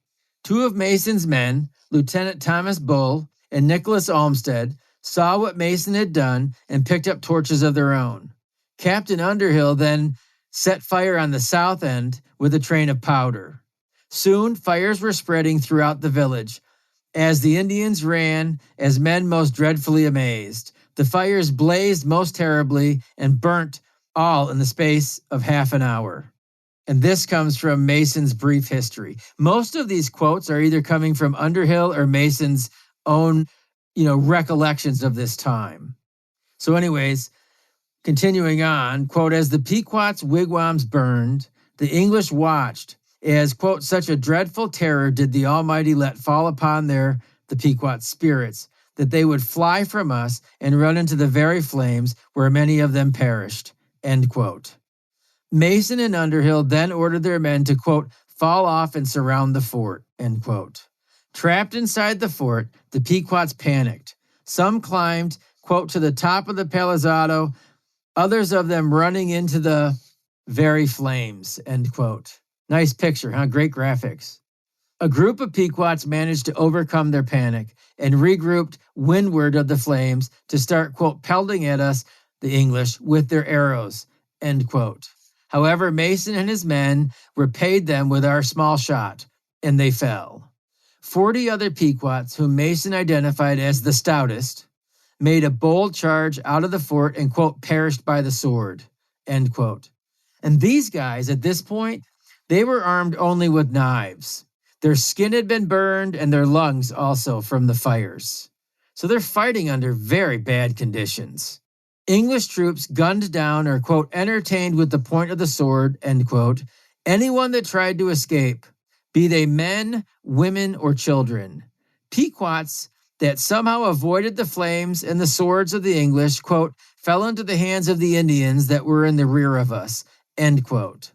2 of Mason's men, Lieutenant Thomas Bull and Nicholas Olmsted, saw what Mason had done and picked up torches of their own. Captain Underhill then set fire on the south end with a train of powder. Soon, fires were spreading throughout the village, as the Indians ran as men most dreadfully amazed. The fires blazed most terribly and burnt all in the space of half an hour." And this comes from Mason's brief history. Most of these quotes are either coming from Underhill or Mason's own, recollections of this time. So anyways, continuing on, quote, "As the Pequots' wigwams burned, the English watched as, quote, such a dreadful terror did the Almighty let fall upon the Pequot spirits, that they would fly from us and run into the very flames where many of them perished," end quote. Mason and Underhill then ordered their men to, quote, "fall off and surround the fort," end quote. Trapped inside the fort, the Pequots panicked. Some climbed, quote, to the top of the palizzado, others of them running into the very flames, end quote. Nice picture, huh? Great graphics. A group of Pequots managed to overcome their panic and regrouped windward of the flames to start, quote, pelting at us, the English, with their arrows, end quote. However, Mason and his men repaid them with our small shot, and they fell. 40 other Pequots, whom Mason identified as the stoutest, made a bold charge out of the fort and, quote, perished by the sword, end quote. And these guys, at this point, they were armed only with knives. Their skin had been burned and their lungs also from the fires. So they're fighting under very bad conditions. English troops gunned down or, quote, entertained with the point of the sword, end quote, anyone that tried to escape, be they men, women, or children. Pequots that somehow avoided the flames and the swords of the English, quote, fell into the hands of the Indians that were in the rear of us, end quote.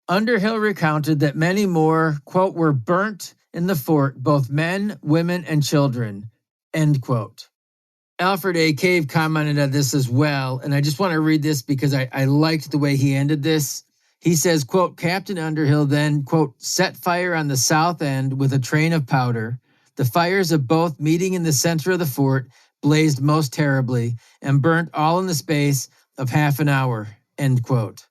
Underhill recounted that many more, quote, were burnt in the fort, both men, women, and children, end quote. Alfred A. Cave commented on this as well, and I just want to read this because I liked the way he ended this. He says, quote, Captain Underhill then, quote, set fire on the south end with a train of powder. The fires of both meeting in the center of the fort blazed most terribly and burnt all in the space of half an hour, end quote.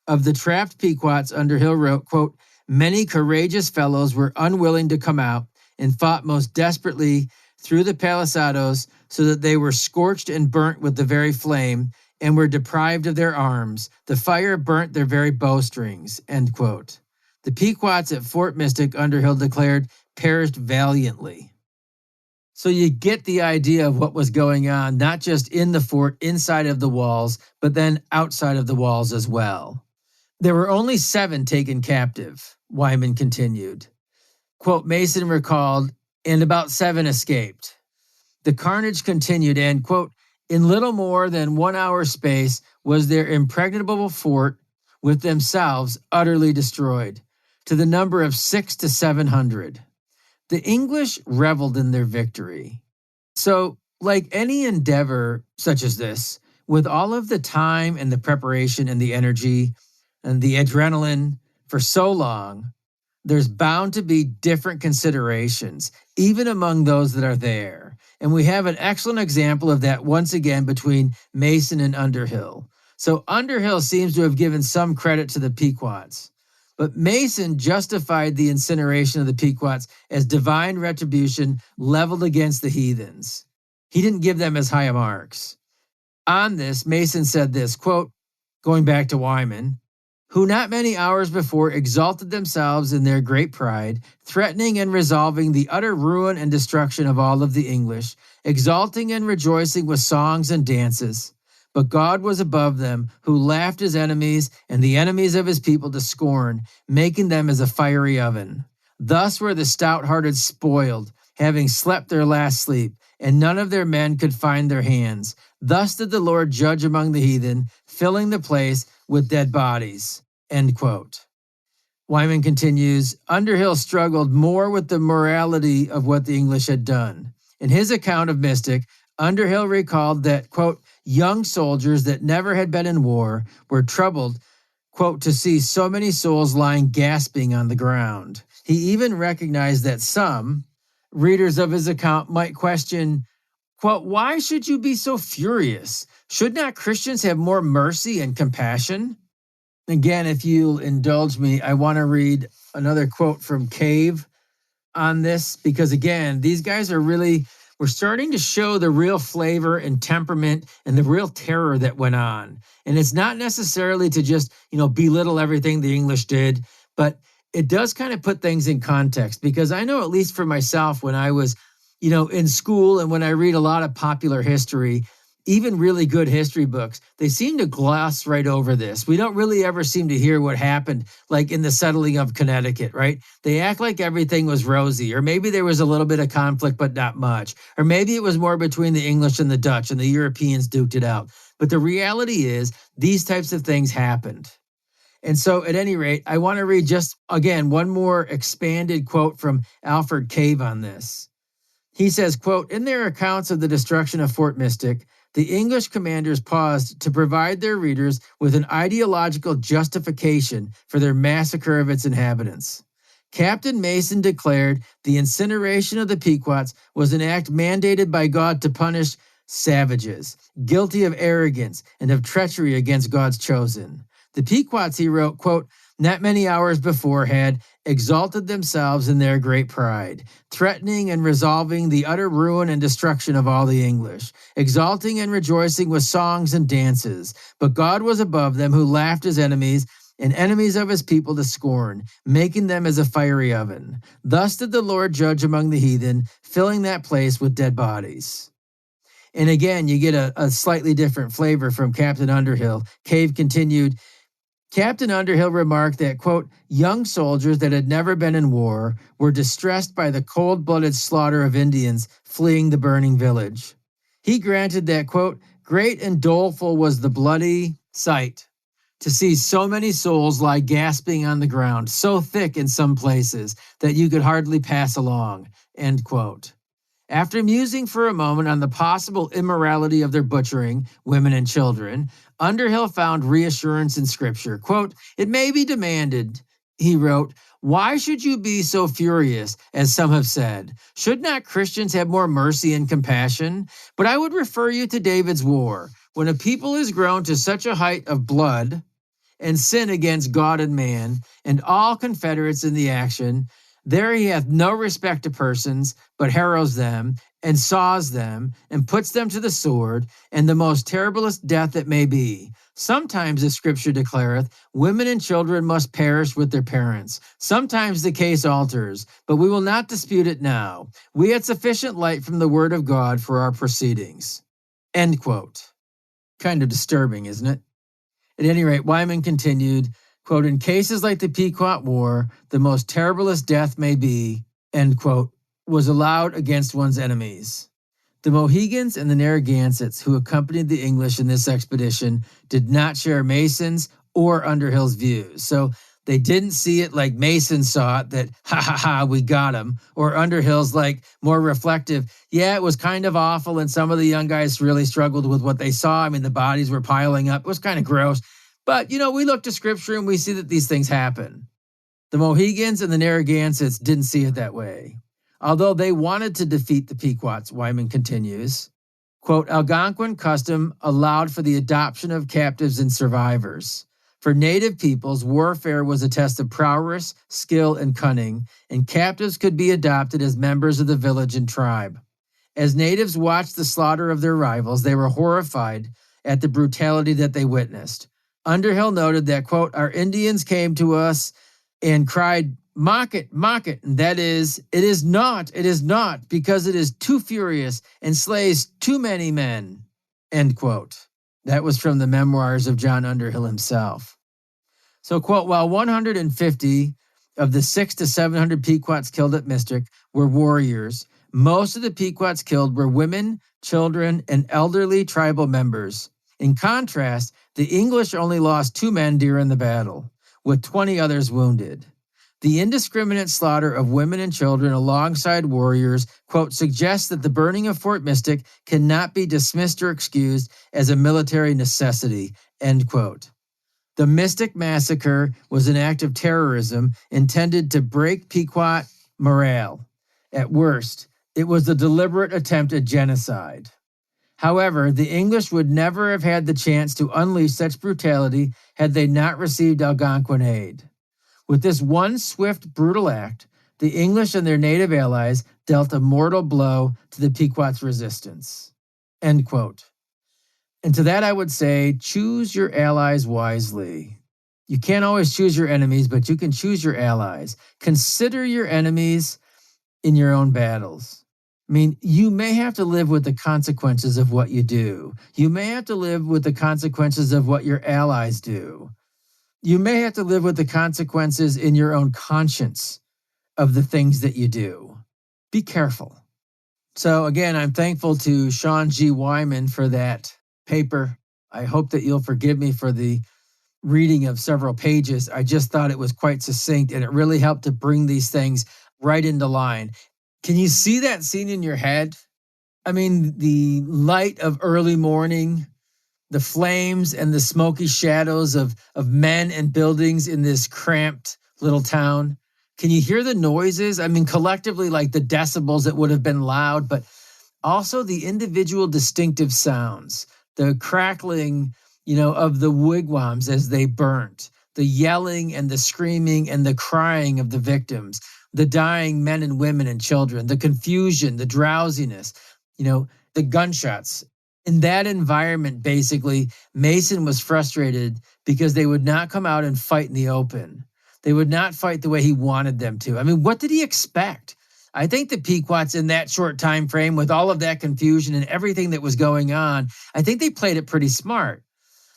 Of the trapped Pequots, Underhill wrote, quote, many courageous fellows were unwilling to come out and fought most desperately through the palisadoes so that they were scorched and burnt with the very flame and were deprived of their arms. The fire burnt their very bowstrings, end quote. The Pequots at Fort Mystic, Underhill declared, perished valiantly. So you get the idea of what was going on, not just in the fort, inside of the walls, but then outside of the walls as well. There were only 7 taken captive, Wyman continued. Quote, Mason recalled, and about 7 escaped. The carnage continued and, quote, in little more than 1 hour space was their impregnable fort with themselves utterly destroyed, to the number of 600 to 700. The English reveled in their victory. So, like any endeavor such as this, with all of the time and the preparation and the energy and the adrenaline for so long, there's bound to be different considerations, even among those that are there. And we have an excellent example of that once again between Mason and Underhill. So Underhill seems to have given some credit to the Pequots, but Mason justified the incineration of the Pequots as divine retribution leveled against the heathens. He didn't give them as high marks. On this, Mason said this, quote, going back to Wyman, who not many hours before exalted themselves in their great pride, threatening and resolving the utter ruin and destruction of all of the English, exalting and rejoicing with songs and dances. But God was above them, who laughed his enemies and the enemies of his people to scorn, making them as a fiery oven. Thus were the stout-hearted spoiled, having slept their last sleep, and none of their men could find their hands. Thus did the Lord judge among the heathen, filling the place with dead bodies, end quote. Wyman continues, Underhill struggled more with the morality of what the English had done. In his account of Mystic, Underhill recalled that, quote, young soldiers that never had been in war were troubled, quote, to see so many souls lying gasping on the ground. He even recognized that some readers of his account might question, quote, why should you be so furious? Should not Christians have more mercy and compassion? Again, if you'll indulge me, I want to read another quote from Cave on this, because again, these guys are really, we're starting to show the real flavor and temperament and the real terror that went on. And it's not necessarily to just, belittle everything the English did, but it does kind of put things in context, because I know, at least for myself, when I was, in school and when I read a lot of popular history, even really good history books, they seem to gloss right over this. We don't really ever seem to hear what happened, like in the settling of Connecticut, right? They act like everything was rosy, or maybe there was a little bit of conflict, but not much. Or maybe it was more between the English and the Dutch, and the Europeans duked it out. But the reality is, these types of things happened. And so at any rate, I want to read just, again, one more expanded quote from Alfred Cave on this. He says, quote, in their accounts of the destruction of Fort Mystic, the English commanders paused to provide their readers with an ideological justification for their massacre of its inhabitants. Captain Mason declared the incineration of the Pequots was an act mandated by God to punish savages, guilty of arrogance and of treachery against God's chosen. The Pequots, he wrote, quote, not many hours before had exalted themselves in their great pride, threatening and resolving the utter ruin and destruction of all the English, exalting and rejoicing with songs and dances. But God was above them, who laughed his enemies and enemies of his people to scorn, making them as a fiery oven. Thus did the Lord judge among the heathen, filling that place with dead bodies. And again, you get a slightly different flavor from Captain Underhill. Cave continued, Captain Underhill remarked that, quote, young soldiers that had never been in war were distressed by the cold-blooded slaughter of Indians fleeing the burning village. He granted that, quote, great and doleful was the bloody sight to see so many souls lie gasping on the ground, so thick in some places that you could hardly pass along, end quote. After musing for a moment on the possible immorality of their butchering women and children, Underhill found reassurance in Scripture. Quote, "It may be demanded," he wrote, "why should you be so furious, as some have said? Should not Christians have more mercy and compassion? But I would refer you to David's war. When a people is grown to such a height of blood and sin against God and man, and all confederates in the action, there he hath no respect to persons, but harrows them, and saws them, and puts them to the sword, and the most terriblest death it may be. Sometimes, as Scripture declareth, women and children must perish with their parents. Sometimes the case alters, but we will not dispute it now. We had sufficient light from the word of God for our proceedings." End quote. Kind of disturbing, isn't it? At any rate, Wyman continued, quote, "In cases like the Pequot War, the most terriblest death may be," end quote, was allowed against one's enemies. The Mohegans and the Narragansetts who accompanied the English in this expedition did not share Mason's or Underhill's views. So they didn't see it like Mason saw it, that, ha ha ha, we got him. Or Underhill's like more reflective, yeah, it was kind of awful and some of the young guys really struggled with what they saw. I mean, the bodies were piling up. It was kind of gross. But, we look to Scripture and we see that these things happen. The Mohegans and the Narragansetts didn't see it that way. Although they wanted to defeat the Pequots, Wyman continues, quote, "Algonquin custom allowed for the adoption of captives and survivors. For native peoples, warfare was a test of prowess, skill, and cunning, and captives could be adopted as members of the village and tribe. As natives watched the slaughter of their rivals, they were horrified at the brutality that they witnessed. Underhill noted that, quote, "Our Indians came to us and cried, 'Mock it, mock it,' and that is, it is not, because it is too furious and slays too many men," end quote. That was from the memoirs of John Underhill himself. So, quote, "While 150 of the 600 to 700 Pequots killed at Mystic were warriors, most of the Pequots killed were women, children, and elderly tribal members. In contrast, the English only lost 2 men during the battle, with 20 others wounded. The indiscriminate slaughter of women and children alongside warriors, quote, suggests that the burning of Fort Mystic cannot be dismissed or excused as a military necessity," end quote. The Mystic Massacre was an act of terrorism intended to break Pequot morale. At worst, it was a deliberate attempt at genocide. However, the English would never have had the chance to unleash such brutality had they not received Algonquin aid. With this one swift, brutal act, the English and their native allies dealt a mortal blow to the Pequot's resistance. End quote. And to that I would say, choose your allies wisely. You can't always choose your enemies, but you can choose your allies. Consider your enemies in your own battles. I mean, you may have to live with the consequences of what you do. You may have to live with the consequences of what your allies do. You may have to live with the consequences in your own conscience of the things that you do. Be careful. So again, I'm thankful to Sean G. Wyman for that paper. I hope that you'll forgive me for the reading of several pages. I just thought it was quite succinct and it really helped to bring these things right into line. Can you see that scene in your head? I mean, the light of early morning, the flames and the smoky shadows of men and buildings in this cramped little town. Can you hear the noises? I mean, collectively, like the decibels that would have been loud, but also the individual distinctive sounds, the crackling, of the wigwams as they burnt, the yelling and the screaming and the crying of the victims, the dying men and women and children, the confusion, the drowsiness, the gunshots. In that environment, basically, Mason was frustrated because they would not come out and fight in the open. They would not fight the way he wanted them to. I mean, what did he expect? I think the Pequots in that short time frame, with all of that confusion and everything that was going on, I think they played it pretty smart.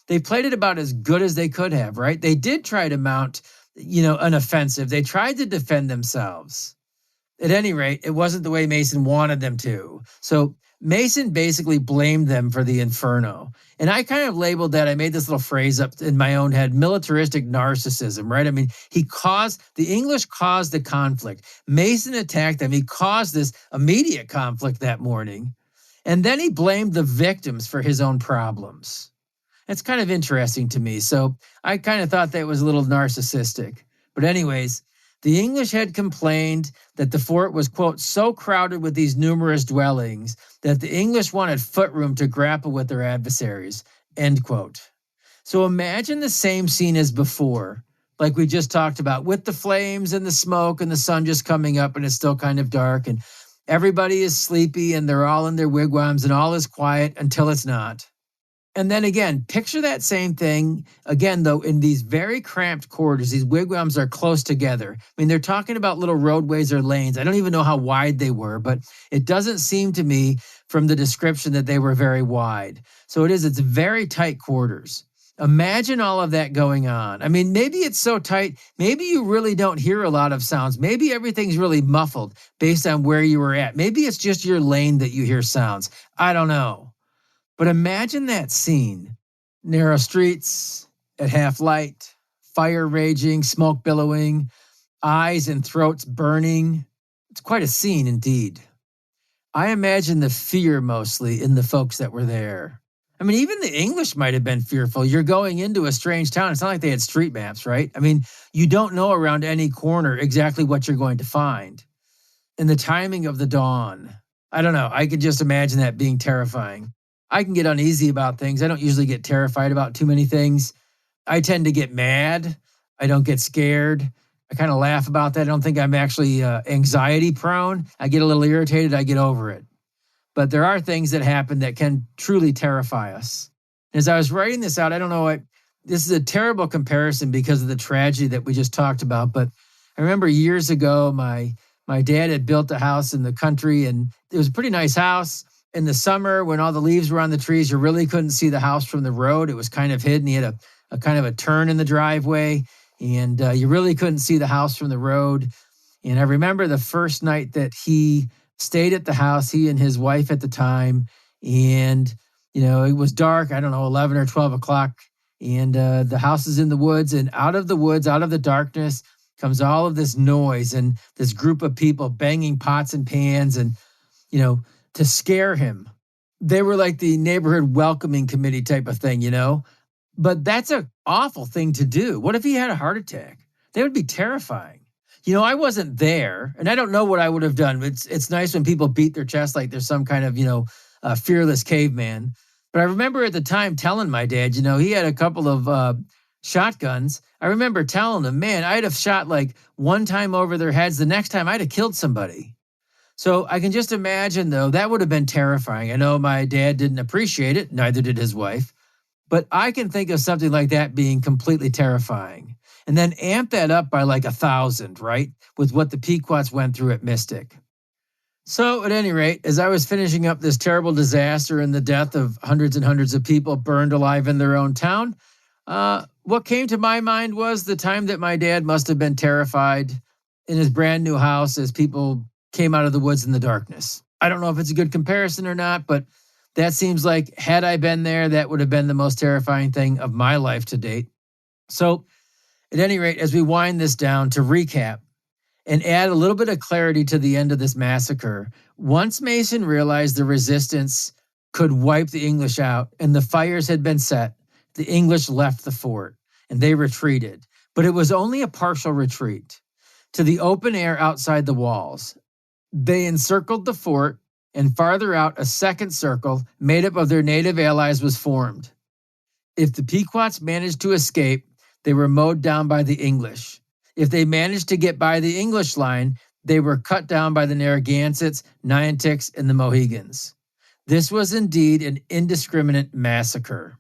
They played it about as good as they could have, right? They did try to mount, an offensive. They tried to defend themselves. At any rate, it wasn't the way Mason wanted them to. So Mason basically blamed them for the inferno. And I kind of labeled that, I made this little phrase up in my own head, militaristic narcissism, right? I mean, the English caused the conflict. Mason attacked them. He caused this immediate conflict that morning. And then he blamed the victims for his own problems. That's kind of interesting to me. So I kind of thought that was a little narcissistic. But anyways, the English had complained that the fort was, quote, so crowded with these numerous dwellings that the English wanted footroom to grapple with their adversaries, end quote. So imagine the same scene as before, like we just talked about, with the flames and the smoke and the sun just coming up and it's still kind of dark and everybody is sleepy and they're all in their wigwams and all is quiet until it's not. And then again, picture that same thing, again, though, in these very cramped quarters. These wigwams are close together. I mean, they're talking about little roadways or lanes. I don't even know how wide they were, but it doesn't seem to me from the description that they were very wide. So it's very tight quarters. Imagine all of that going on. I mean, maybe it's so tight, maybe you really don't hear a lot of sounds. Maybe everything's really muffled based on where you were at. Maybe it's just your lane that you hear sounds. I don't know. But imagine that scene. Narrow streets at half light, fire raging, smoke billowing, eyes and throats burning. It's quite a scene indeed. I imagine the fear mostly in the folks that were there. I mean, even the English might have been fearful. You're going into a strange town. It's not like they had street maps, right? I mean, you don't know around any corner exactly what you're going to find. And the timing of the dawn. I don't know. I could just imagine that being terrifying. I can get uneasy about things. I don't usually get terrified about too many things. I tend to get mad. I don't get scared. I kind of laugh about that. I don't think I'm actually anxiety prone. I get a little irritated. I get over it. But there are things that happen that can truly terrify us. As I was writing this out, I don't know what, this is a terrible comparison because of the tragedy that we just talked about. But I remember years ago, my dad had built a house in the country and it was a pretty nice house. In the summer, when all the leaves were on the trees, you really couldn't see the house from the road. It was kind of hidden. He had a kind of a turn in the driveway, and you really couldn't see the house from the road. And I remember the first night that he stayed at the house, he and his wife at the time, and, it was dark, 11 or 12 o'clock, and the house is in the woods, and out of the woods, out of the darkness, comes all of this noise and this group of people banging pots and pans and, to scare him. They were like the neighborhood welcoming committee type of thing, But that's an awful thing to do. What if he had a heart attack? That would be terrifying. I wasn't there, and I don't know what I would have done. It's nice when people beat their chest like there's some kind of, fearless caveman. But I remember at the time telling my dad, he had a couple of shotguns. I remember telling him, man, I'd have shot like one time over their heads. The next time I'd have killed somebody. So I can just imagine, though, that would have been terrifying. I know my dad didn't appreciate it. Neither did his wife. But I can think of something like that being completely terrifying. And then amp that up by like 1,000, right? With what the Pequots went through at Mystic. So at any rate, as I was finishing up this terrible disaster and the death of hundreds and hundreds of people burned alive in their own town, what came to my mind was the time that my dad must have been terrified in his brand new house as people came out of the woods in the darkness. I don't know if it's a good comparison or not, but that seems like had I been there, that would have been the most terrifying thing of my life to date. So at any rate, as we wind this down to recap and add a little bit of clarity to the end of this massacre, once Mason realized the resistance could wipe the English out and the fires had been set, the English left the fort and they retreated. But it was only a partial retreat to the open air outside the walls. They encircled the fort, and farther out, a second circle made up of their native allies was formed. If the Pequots managed to escape, they were mowed down by the English. If they managed to get by the English line, they were cut down by the Narragansetts, Niantics, and the Mohegans. This was indeed an indiscriminate massacre.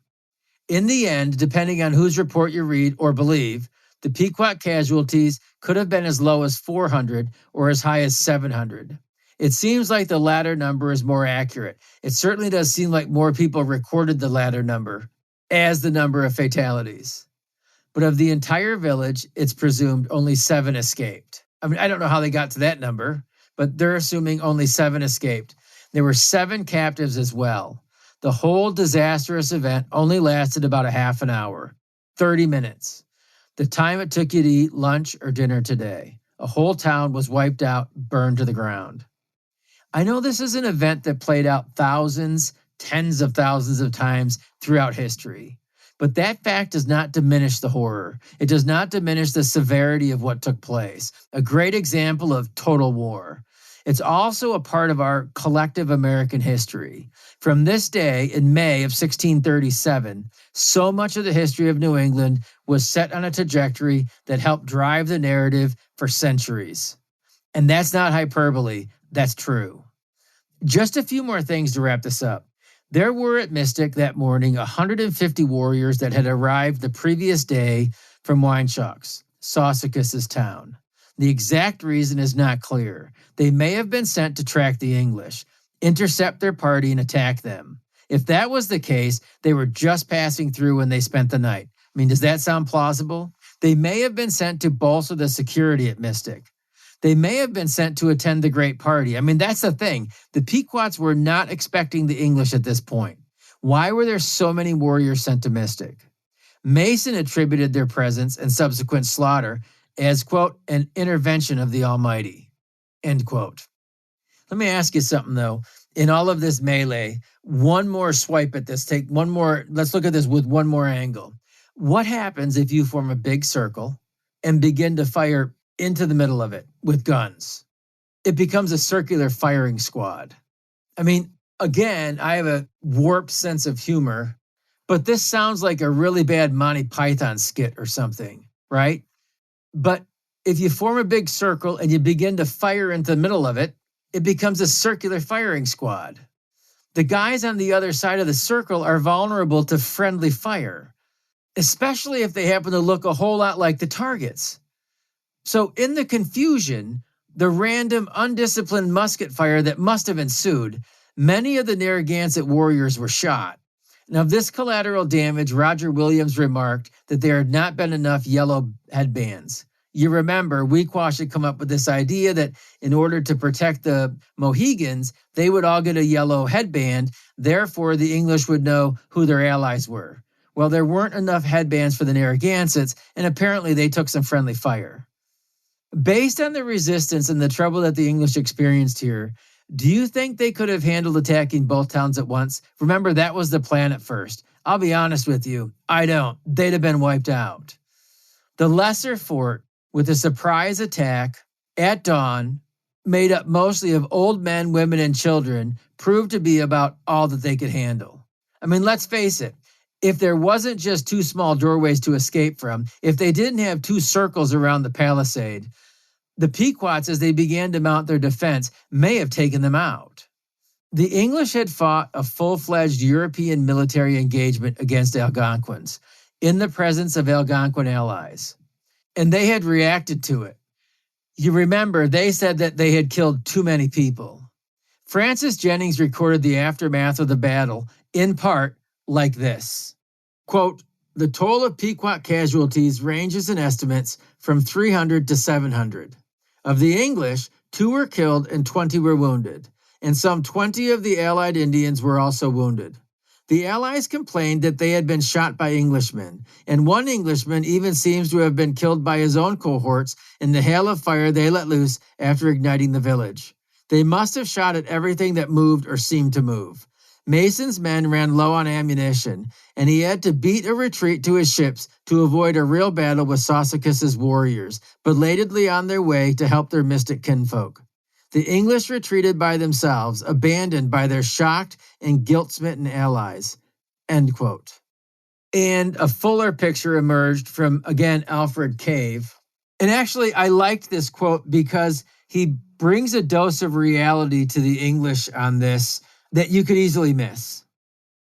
In the end, depending on whose report you read or believe, the Pequot casualties could have been as low as 400 or as high as 700. It seems like the latter number is more accurate. It certainly does seem like more people recorded the latter number as the number of fatalities. But of the entire village, it's presumed only 7 escaped. I mean, I don't know how they got to that number, but they're assuming only 7 escaped. There were 7 captives as well. The whole disastrous event only lasted about a half an hour, 30 minutes. The time it took you to eat lunch or dinner today. A whole town was wiped out, burned to the ground. I know this is an event that played out thousands, tens of thousands of times throughout history. But that fact does not diminish the horror. It does not diminish the severity of what took place. A great example of total war. It's also a part of our collective American history. From this day in May of 1637, so much of the history of New England was set on a trajectory that helped drive the narrative for centuries. And that's not hyperbole, that's true. Just a few more things to wrap this up. There were at Mystic that morning 150 warriors that had arrived the previous day from Wineshucks, Sausage's town. The exact reason is not clear. They may have been sent to track the English, intercept their party, and attack them. If that was the case, they were just passing through when they spent the night. I mean, does that sound plausible? They may have been sent to bolster the security at Mystic. They may have been sent to attend the great party. I mean, that's the thing. The Pequots were not expecting the English at this point. Why were there so many warriors sent to Mystic? Mason attributed their presence and subsequent slaughter as, quote, an intervention of the Almighty, end quote. Let me ask you something, though. In all of this melee, one more swipe at this. Let's look at this with one more angle. What happens if you form a big circle and begin to fire into the middle of it with guns? It becomes a circular firing squad. I mean, again, I have a warped sense of humor, but this sounds like a really bad Monty Python skit or something, right? But if you form a big circle and you begin to fire into the middle of it, it becomes a circular firing squad. The guys on the other side of the circle are vulnerable to friendly fire, especially if they happen to look a whole lot like the targets. So in the confusion, the random, undisciplined musket fire that must have ensued, many of the Narragansett warriors were shot. Now, of this collateral damage, Roger Williams remarked that there had not been enough yellow headbands. You remember, Wequash had come up with this idea that in order to protect the Mohegans, they would all get a yellow headband. Therefore, the English would know who their allies were. Well, there weren't enough headbands for the Narragansetts, and apparently they took some friendly fire. Based on the resistance and the trouble that the English experienced here, do you think they could have handled attacking both towns at once? Remember, that was the plan at first. I'll be honest with you, I don't. They'd have been wiped out. The lesser fort, with a surprise attack at dawn, made up mostly of old men, women, and children, proved to be about all that they could handle. I mean, let's face it. If there wasn't just 2 small doorways to escape from, if they didn't have 2 circles around the palisade, the Pequots, as they began to mount their defense, may have taken them out. The English had fought a full-fledged European military engagement against Algonquins in the presence of Algonquin allies, and they had reacted to it. You remember, they said that they had killed too many people. Francis Jennings recorded the aftermath of the battle, in part, like this. Quote, the toll of Pequot casualties ranges in estimates from 300 to 700. Of the English, 2 were killed and 20 were wounded, and some 20 of the Allied Indians were also wounded. The Allies complained that they had been shot by Englishmen, and one Englishman even seems to have been killed by his own cohorts in the hail of fire they let loose after igniting the village. They must have shot at everything that moved or seemed to move. Mason's men ran low on ammunition, and he had to beat a retreat to his ships to avoid a real battle with Sausage's warriors, belatedly on their way to help their mystic kinfolk. The English retreated by themselves, abandoned by their shocked and guilt-smitten allies. End quote. And a fuller picture emerged from, again, Alfred Cave. And actually, I liked this quote because he brings a dose of reality to the English on this that you could easily miss.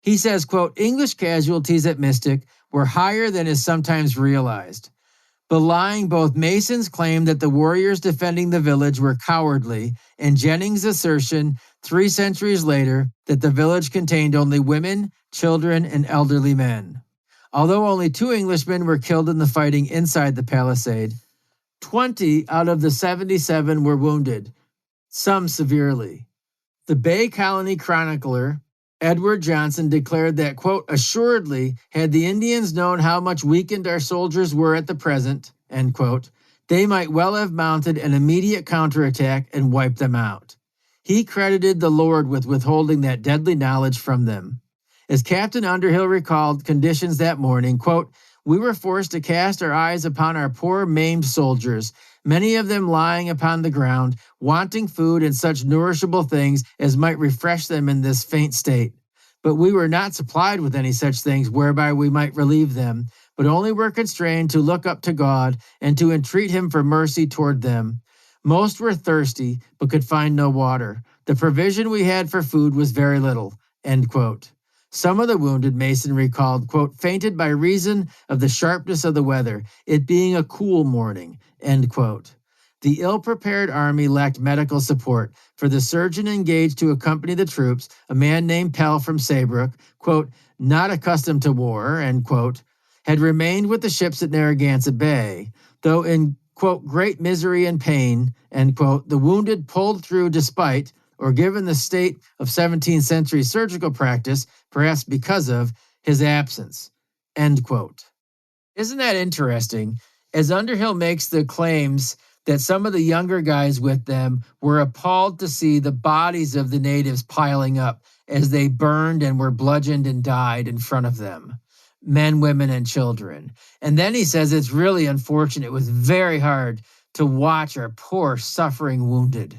He says, quote, English casualties at Mystic were higher than is sometimes realized, belying both Mason's claim that the warriors defending the village were cowardly and Jennings' assertion 3 centuries later that the village contained only women, children, and elderly men. Although only 2 Englishmen were killed in the fighting inside the palisade, 20 out of the 77 were wounded, some severely. The Bay Colony chronicler, Edward Johnson, declared that, quote, assuredly, had the Indians known how much weakened our soldiers were at the present, end quote, they might well have mounted an immediate counterattack and wiped them out. He credited the Lord with withholding that deadly knowledge from them. As Captain Underhill recalled conditions that morning, quote, we were forced to cast our eyes upon our poor maimed soldiers, many of them lying upon the ground, wanting food and such nourishable things as might refresh them in this faint state. But we were not supplied with any such things whereby we might relieve them, but only were constrained to look up to God and to entreat him for mercy toward them. Most were thirsty, but could find no water. The provision we had for food was very little, end quote. Some of the wounded, Mason recalled, quote, fainted by reason of the sharpness of the weather, it being a cool morning, end quote. The ill-prepared army lacked medical support, for the surgeon engaged to accompany the troops, a man named Pell from Saybrook, quote, not accustomed to war, end quote, had remained with the ships at Narragansett Bay, though in, quote, great misery and pain, end quote, the wounded pulled through despite, or given the state of 17th century surgical practice, perhaps because of his absence, end quote. Isn't that interesting? As Underhill makes the claims that some of the younger guys with them were appalled to see the bodies of the natives piling up as they burned and were bludgeoned and died in front of them, men, women, and children. And then he says it's really unfortunate. It was very hard to watch our poor suffering wounded.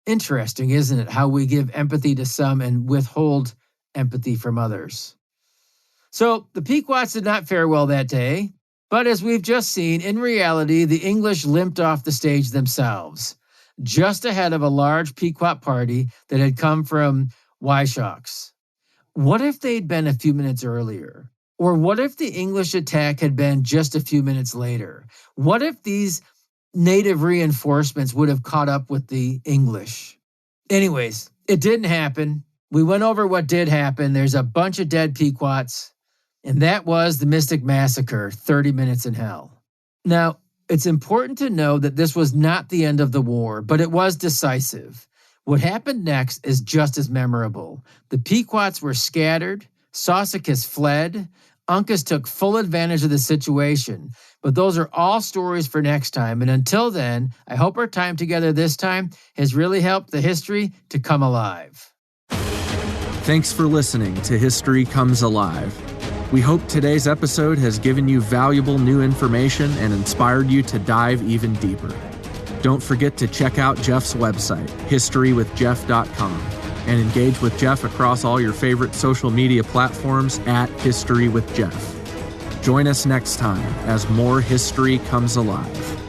Interesting, isn't it, how we give empathy to some and withhold empathy from others. So the Pequots did not fare well that day, but as we've just seen, in reality, the English limped off the stage themselves, just ahead of a large Pequot party that had come from Wysocks. What if they'd been a few minutes earlier? Or what if the English attack had been just a few minutes later? What if these native reinforcements would have caught up with the English? Anyways, it didn't happen. We went over what did happen. There's a bunch of dead Pequots, and that was the Mystic Massacre, 30 Minutes in Hell. Now, it's important to know that this was not the end of the war, but it was decisive. What happened next is just as memorable. The Pequots were scattered, Sausages fled, Uncas took full advantage of the situation. But those are all stories for next time. And until then, I hope our time together this time has really helped the history to come alive. Thanks for listening to History Comes Alive. We hope today's episode has given you valuable new information and inspired you to dive even deeper. Don't forget to check out Jeff's website, historywithjeff.com, and engage with Jeff across all your favorite social media platforms at History with Jeff. Join us next time as more history comes alive.